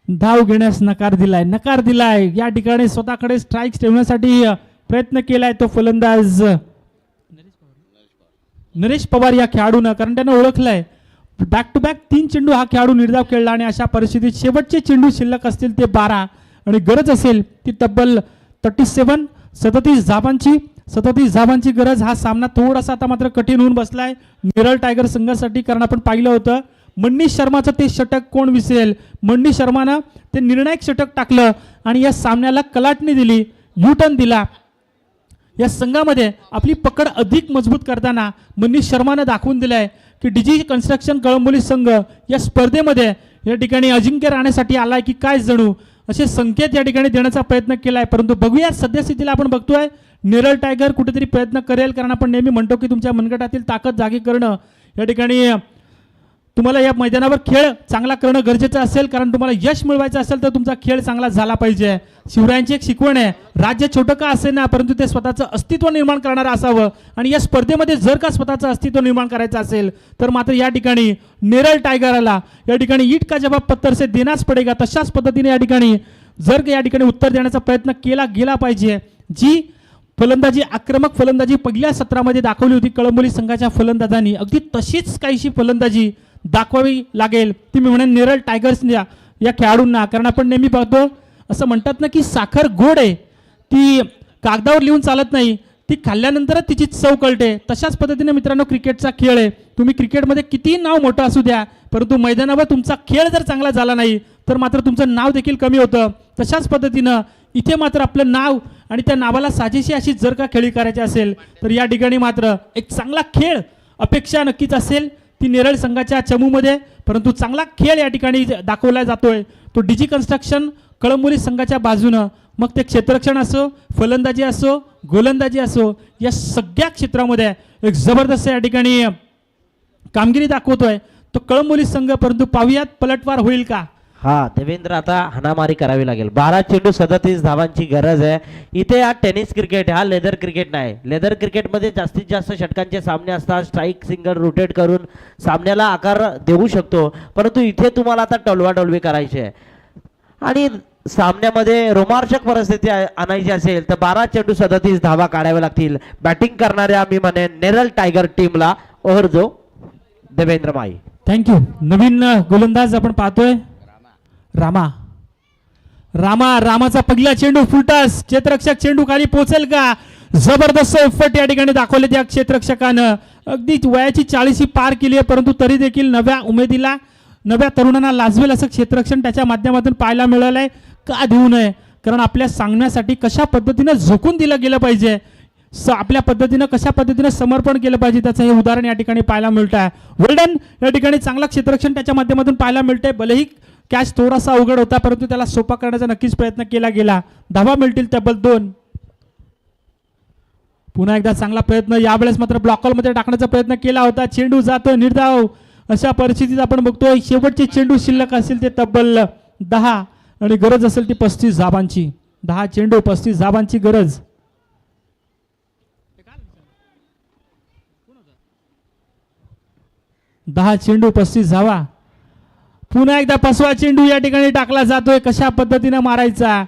धाव घेण्यास नकार दिलाय या ठिकाणी. स्वतःकडे स्ट्राईक ठेवण्यासाठी प्रयत्न केलाय तो फलंदाज नरेश पवार या खेळाडूनं. कारण त्यानं ओळखलंय बॅक टू बॅक 3 चेंडू हा खेळाडू निर्धाव खेळला आणि अशा परिस्थितीत शेवटचे चेंडू शिल्लक असतील ते 12 आणि गरज असेल ती तब्बल 37 धाबांची गरज. हा सामना थोडासा आता मात्र कठीण होऊन बसलाय नेरळ टायगर संघासाठी. कारण आपण पाहिलं होतं मनीष शर्माचं ते षटक कोण विसरेल. मनीष शर्मानं ते निर्णायक षटक टाकलं आणि या सामन्याला कलाटणी दिली, युटर्न दिला. या संघामध्ये आपली पकड अधिक मजबूत करताना मनीष शर्मानं दाखवून दिलंय की डीजी कन्स्ट्रक्शन कळंबोली संघ या स्पर्धेमध्ये या ठिकाणी अजिंक्य राहण्यासाठी आलाय की काय जणू असे संकेत या ठिकाणी देण्याचा प्रयत्न केलाय. परंतु बघूया सद्यस्थितीला आपण बघतोय नेरळ टायगर कुठेतरी प्रयत्न करेल. कारण आपण नेहमी म्हणतो की तुमच्या मनगटातील ताकद जागी करणं या ठिकाणी तुम्हाला या मैदानावर खेळ चांगला करणं गरजेचं असेल. कारण तुम्हाला यश मिळवायचं असेल तर तुमचा खेळ चांगला झाला पाहिजे. शिवरायांची एक शिकवण आहे, राज्य छोटं का असे ना परंतु ते स्वतःचं अस्तित्व निर्माण करणारं असावं. आणि या स्पर्धेमध्ये जर का स्वतःचं अस्तित्व निर्माण करायचं असेल तर मात्र या ठिकाणी नेरळ टायगरला या ठिकाणी ईट का जवाब पत्थर से देनाच पडेगा. तशाच पद्धतीने या ठिकाणी जर या ठिकाणी उत्तर देण्याचा प्रयत्न केला गेला पाहिजे. जी फलंदाजी आक्रमक फलंदाजी पहिल्या सत्रामध्ये दाखवली होती कळंबोली संघाच्या फलंदाजांनी, अगदी तशीच काहीशी फलंदाजी दाखवावी लागेल ती मी म्हणेन नेरळ टायगर्स या खेळाडूंना. कारण आपण नेहमी पाहतो असं म्हणतात ना की साखर गोड आहे, ती कागदावर लिहून चालत नाही, ती खाल्ल्यानंतरच तिची चव कळते. तशाच पद्धतीने मित्रांनो क्रिकेटचा खेळ आहे. तुम्ही क्रिकेटमध्ये कितीही नाव मोठं असू द्या, परंतु मैदानावर तुमचा खेळ जर चांगला झाला नाही तर मात्र तुमचं नाव देखील कमी होतं. तशाच पद्धतीनं इथे मात्र आपलं नाव आणि त्या नावाला साजेशी अशी जर का खेळी करायची असेल तर या ठिकाणी मात्र एक चांगला खेळ अपेक्षा नक्कीच असेल ती नेरळ संघाच्या चमूमध्ये. परंतु चांगला खेळ या ठिकाणी दाखवला जातोय तो डीजी कन्स्ट्रक्शन कळंबोली संघाच्या बाजूनं. मग ते क्षेत्ररक्षण असो, फलंदाजी असो, गोलंदाजी असो, या सगळ्या क्षेत्रामध्ये एक जबरदस्त या ठिकाणी कामगिरी दाखवतोय तो कळंबोली संघ, परंतु पाहुयात पलटवार होईल का. हा देवेंद्र, आता हाणामारी करावी लागेल. 12 चेंडू 37 धावांची गरज आहे. इथे हा टेनिस क्रिकेट, हा लेदर क्रिकेट नाही. लेदर क्रिकेटमध्ये जास्तीत जास्त षटकांचे सामने असतात. स्ट्राईक सिंगल रोटेट करून सामन्याला आकार देऊ शकतो, परंतु इथे तुम्हाला आता टोलवाटोलवी करायची आहे आणि सामन्यामध्ये रोमांचक परिस्थिती आणायची असेल तर 12 चेंडू 37 धावा काढाव्या लागतील. बॅटिंग करणाऱ्या मी म्हणेन नेरल टायगर टीमला ओव्हर जो देवेंद्र माई. थँक्यू. नवीन गोलंदाज आपण पाहतोय रामाचा पहिला चेंडू फुलटॉस. क्षेत्ररक्षक चेंडू खाली पोहोचेल का. जबरदस्त एफर्ट या ठिकाणी दाखवले त्या क्षेत्ररक्षकानं. अगदी वयाची 40 पार केली आहे, परंतु तरी देखील नव्या उमेदीला, नव्या तरुणांना लाजवेल असं क्षेत्ररक्षण त्याच्या माध्यमातून पाहायला मिळालंय. का देऊ नये, कारण आपल्या सांगण्यासाठी कशा पद्धतीनं झोकून दिलं गेलं पाहिजे, आपल्या पद्धतीनं कशा पद्धतीनं समर्पण केलं पाहिजे त्याचं हे उदाहरण या ठिकाणी पाहायला मिळत आहे. वेल्डन या ठिकाणी चांगला क्षेत्ररक्षण त्याच्या माध्यमातून पाहायला मिळतंय. भलेही कॅच थोडासा अवघड होता, परंतु त्याला सोपा करण्याचा नक्कीच प्रयत्न केला गेला. धावा मिळतील तब्बल 2. पुन्हा एकदा चांगला प्रयत्न, यावेळेस मात्र ब्लॉकमध्ये टाकण्याचा प्रयत्न केला होता. चेंडू जातो निर्धाव. अशा परिस्थितीत आपण बघतोय शेवटचे चेंडू शिल्लक असतील ते तब्बल 10 आणि गरज असेल ती 35 धावांची. 10 चेंडू 35 धावांची गरज. 10 चेंडू 35 धावा. पुन्हा एकदा 5वा चेंडू या ठिकाणी टाकला जातोय. कशा पद्धतीने मारायचा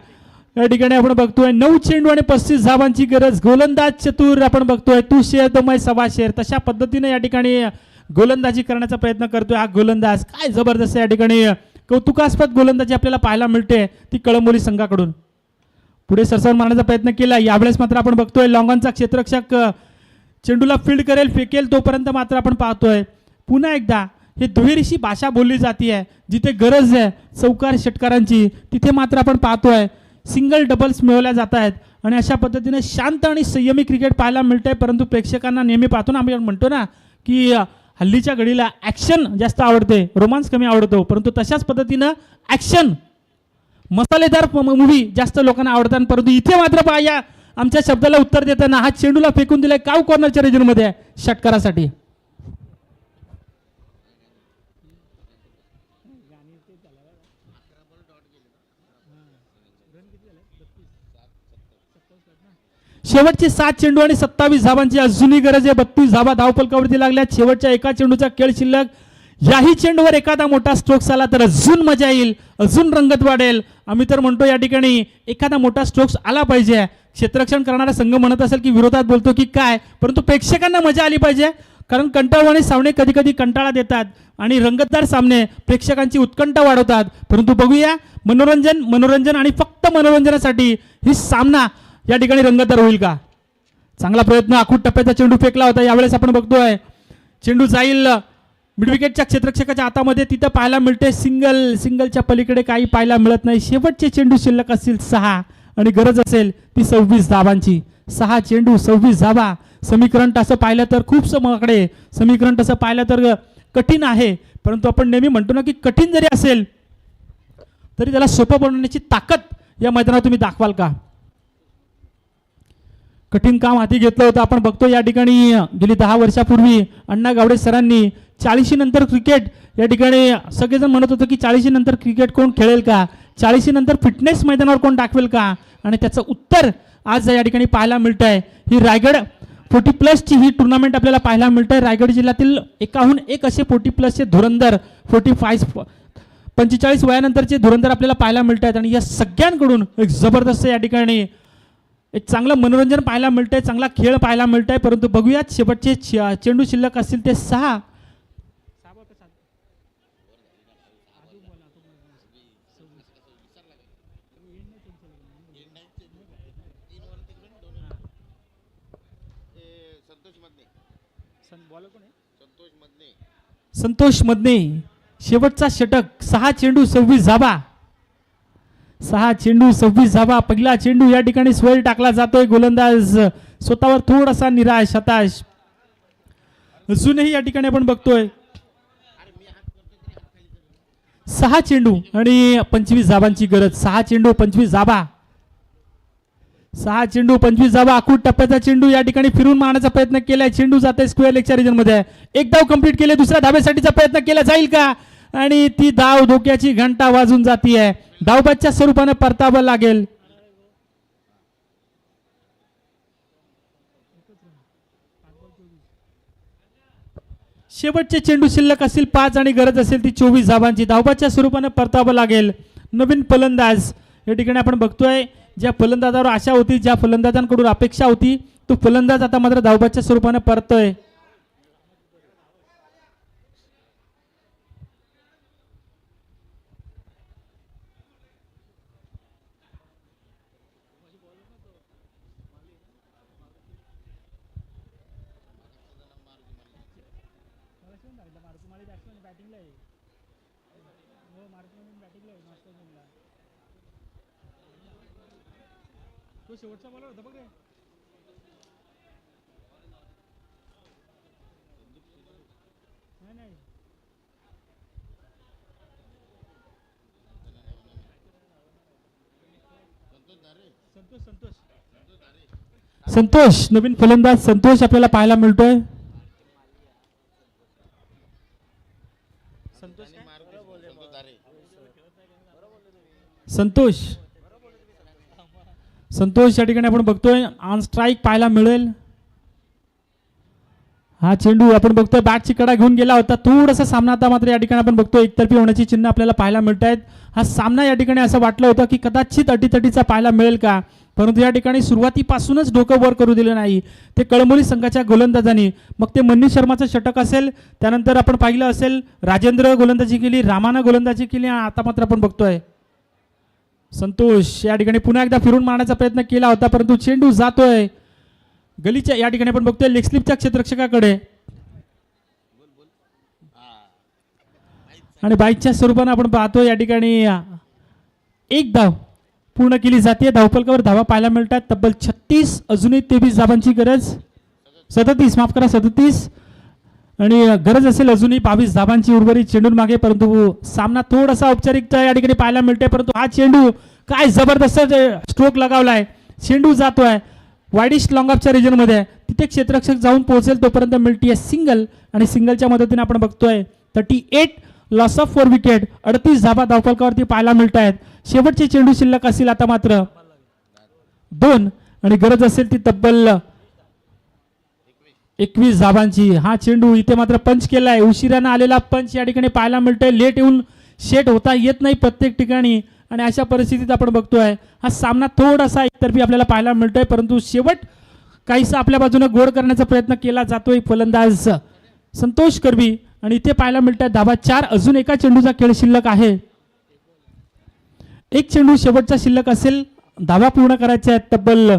या ठिकाणी आपण बघतोय. 9 चेंडू आणि 35 धावांची गरज. गोलंदाज चतुर आपण बघतोय. तू शेर तो मैं सवा शेर, तशा पद्धतीने या ठिकाणी गोलंदाजी करण्याचा प्रयत्न करतोय हा गोलंदाज. काय जबरदस्त या ठिकाणी कौतुकास्पद गोलंदाजी आपल्याला पाहायला मिळते ती कळंबोली संघाकडून. पुढे सरसावून मारण्याचा प्रयत्न केला. यावेळेस मात्र आपण बघतोय लॉंगॉनचा क्षेत्ररक्षक चेंडूला फील्ड करेल, फेकेल तोपर्यंत मात्र आपण पाहतोय. पुन्हा एकदा हे दुहेरीची भाषा बोलली जाते आहे. जिथे गरज आहे चौकार षटकारांची तिथे मात्र आपण पाहतोय सिंगल डबल्स मिळवल्या जात आहेत आणि अशा पद्धतीने शांत आणि संयमी क्रिकेट पाहायला मिळतंय. परंतु प्रेक्षकांना नेहमी पाहतो ना, आम्ही म्हणतो ना की हल्लीच्या घडीला ॲक्शन जास्त आवडते, रोमांस कमी आवडतो, परंतु तशाच पद्धतीनं ॲक्शन मसालेदार मूव्ही जास्त लोकांना आवडतात. परंतु इथे मात्र पहा या आमच्या शब्दाला उत्तर देताना हा चेंडूला फेकून दिलाय काव कॉर्नरच्या रिजनमध्ये षटकारासाठी. शेवटचे 7 चेंडू आणि 27 धावांची अजूनही गरज आहे. 32 धावा धावफलकावरती लागल्यात. शेवटच्या एका चेंडूचा खेळ शिल्लक. याही चेंडूवर एखादा मोठा स्ट्रोक्स आला तर अजून मजा येईल, अजून रंगत वाढेल. आम्ही तर म्हणतो या ठिकाणी एखादा मोठा स्ट्रोक्स आला पाहिजे. क्षेत्ररक्षण करणारा संघ म्हणत असेल की विरोधात बोलतो की काय, परंतु प्रेक्षकांना मजा आली पाहिजे. कारण कंटाळवाणे सामने कधी कधी कंटाळा देतात आणि रंगतदार सामने प्रेक्षकांची उत्कंठा वाढवतात. परंतु बघूया मनोरंजन आणि फक्त मनोरंजनासाठी ही सामना या ठिकाणी रंगतदार होईल का. चांगला प्रयत्न, आखूट टप्प्याचा चेंडू फेकला होता. यावेळेस आपण बघतोय चेंडू जाईल मिडविकेटच्या क्षेत्ररक्षकाच्या हातामध्ये. तिथं पाहायला मिळते सिंगलच्या पलीकडे काही पाहायला मिळत नाही. शेवटचे चेंडू शिल्लक असतील 6 आणि गरज असेल ती 26 धावांची. 6 चेंडू 26 धावा. समीकरण तसं पाहिलं तर खूप समकडे, समीकरण तसं पाहिलं तर कठीण आहे, परंतु आपण नेहमी म्हणतो ना की कठीण जरी असेल तरी त्याला सोपं बनवण्याची ताकद या मैदानात तुम्ही दाखवाल का. कठीण काम हाती घेतलं होतं. आपण बघतो या ठिकाणी गेली 10 वर्षापूर्वी अण्णा गावडे सरांनी 40 नंतर क्रिकेट या ठिकाणी सगळेजण म्हणत होते की 40 नंतर क्रिकेट कोण खेळेल का, 40 नंतर फिटनेस मैदानावर कोण दाखवेल का, आणि त्याचं उत्तर आज या ठिकाणी पाहायला मिळत आहे. ही रायगड 40+ ही टुर्नामेंट आपल्याला पाहायला मिळत आहे. रायगड जिल्ह्यातील एकाहून एक असे 40+ धुरंदर 45 वयानंतरचे धुरंदर आपल्याला पाहायला मिळत आहेत आणि या सगळ्यांकडून एक जबरदस्त या ठिकाणी एक चांगलं मनोरंजन पाहायला मिळतंय, चांगला खेळ पाहायला मिळतंय. परंतु बघूयात शेवटचे चेंडू शिल्लक असतील ते 6. संतोष मदने शेवटचा षटक. 6 चेंडू 26 धावा. 6 चेंडू 26 धावा. पहिला चेंडू या ठिकाणी स्वेल टाकला जातोय. गोलंदाज स्वतःवर थोडासा निराश, हताश. अजूनही या ठिकाणी आपण बघतोय 6 चेंडू आणि 25 धावांची गरज. 6 चेंडू 25 धावा. 6 चेंडू 25 धावा. आखूड टप्प्याचा चेंडू या ठिकाणी फिरून मारण्याचा प्रयत्न केलाय. चेंडू जाते स्क्वेअर लेगच्या रिजन मध्ये. एक धाव कंप्लीट केले. दुसऱ्या धाब्यासाठीचा प्रयत्न केला जाईल का आणि ती धाव धोक्याची घंटा वाजून जातीये. धावबादच्या स्वरूपाने परतावं लागेल. शेवटचे चेंडू शिल्लक असतील 5 आणि गरज असेल ती 24 धावांची. धावबादच्या स्वरूपाने परतावं लागेल. नवीन फलंदाज या ठिकाणी आपण बघतोय. ज्या फलंदाजावर आशा होती, ज्या फलंदाजांकडून अपेक्षा होती, तो फलंदाज आता मात्र धावबादच्या स्वरूपाने परतोय. संतोष, नवीन फलंदाज संतोष आपल्याला पाहायला मिळतोय. संतोष संतोष या ठिकाणी आपण बघतोय ऑन स्ट्राईक पाहायला मिळेल. हा चेंडू आपण बघतोय बॅटची कडा घेऊन गेला होता. थोडासा सामना आता मात्र या ठिकाणी आपण बघतोय एकतर्फी होण्याची चिन्ह आपल्याला पाहायला मिळत आहेत. हा सामना या ठिकाणी असं वाटलं होतं की कदाचित अटीतटीचा पाहायला मिळेल का, परंतु या ठिकाणी सुरुवातीपासूनच डोकं वर करू दिलं नाही ते कळंबोली संघाच्या गोलंदाजांनी. मग ते मनीष शर्माचं षटक असेल, त्यानंतर आपण पाहिलं असेल राजेंद्र गोलंदाजी केली, रामानं गोलंदाजी केली आणि आता मात्र आपण बघतोय संतोष या ठिकाणी पुन्हा एकदा फिरून मारण्याचा प्रयत्न केला होता, परंतु चेंडू जातोय गलीच्या या ठिकाणी आपण बघतोय लेग स्लिपच्या क्षेत्ररक्षकाकडे आणि बाईकच्या स्वरूपाने आपण पाहतोय या ठिकाणी एक धाव पूर्ण केली जाते. धावफलकावर धावा पाहायला मिळतात तब्बल 36. अजूनही 23 धावांची गरज, 37 माफ करा 37 आणि गरज असेल अजूनही 22 धावांची उर्वरित चेंडून मागे. परंतु सामना थोडासा औपचारिकता या ठिकाणी पाहायला मिळते, परंतु हा चेंडू काय जबरदस्त स्ट्रोक लगावलाय. चेंडू जातोय वाईडिश लॉंग ऑफच्या रिजनमध्ये. तिथे क्षेत्ररक्षक जाऊन पोहोचेल तोपर्यंत मिळतीये सिंगल आणि सिंगलच्या मदतीने आपण बघतोय 38 लॉस ऑफ 4 विकेट. 38 धावा धावफलकावरती पाहायला मिळत आहेत. शेवटचे चेंडू शिल्लक असतील आता मात्र 2 आणि गरज असेल ती तब्बल 21 धावांची. हा चेंडू इथे मात्र पंच केलाय. उशिरानं आलेला पंच या ठिकाणी पाहायला मिळतोय. लेट येऊन शेट होता येत नाही प्रत्येक ठिकाणी आणि अशा परिस्थितीत आपण बघतोय हा सामना थोडासा एकतर्फी आपल्याला पाहायला मिळतोय, परंतु शेवट काहीसा आपल्या बाजूने गोड करण्याचा प्रयत्न केला जातोय फलंदाज संतोष करवी आणि इथे पाहायला मिळतात धावा 4. अजून एका चेंडूचा खेळ शिल्लक आहे. एक चेंडू शेवटचा शिल्लक असेल. धावा पूर्ण करायच्या आहेत तब्बल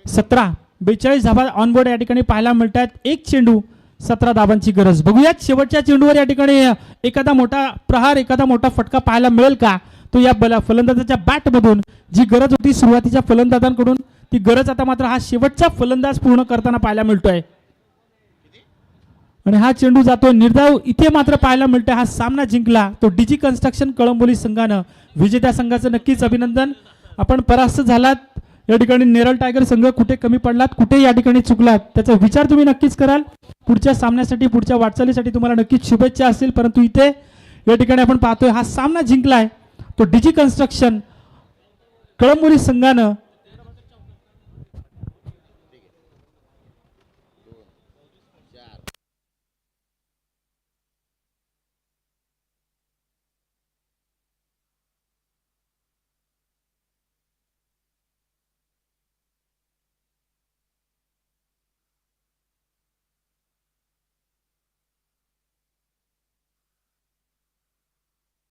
17. 42 धावा ऑनबोर्ड या ठिकाणी पाहायला मिळतात. एक चेंडू 17 धावांची गरज. बघूयात शेवटच्या चेंडूवर या ठिकाणी एखादा मोठा प्रहार, एखादा मोठा फटका पाहायला मिळेल का. तो या फलंदाजाच्या बॅटमधून जी गरज होती सुरुवातीच्या फलंदाजांकडून ती गरज आता मात्र हा शेवटचा फलंदाज पूर्ण करताना पाहायला मिळतोय आणि हा चेंडू जातो निर्धाव. इथे मात्र पाहायला मिळतोय हा सामना जिंकला तो डीजी कन्स्ट्रक्शन कळंबोली संघानं. विजेत्या संघाचं नक्कीच अभिनंदन. आपण परास्त झालात या ठिकाणी. नेरळ टायगर संघ कुठे कमी पडलात, कुठे या ठिकाणी चुकलात त्याचा विचार तुम्ही नक्कीच कराल. पुढच्या सामन्यासाठी, पुढच्या वाटचालीसाठी तुम्हाला नक्कीच शुभेच्छा असतील. परंतु इथे या ठिकाणी आपण पाहतोय हा सामना जिंकलाय तो डीजी कन्स्ट्रक्शन कळंबोली संघानं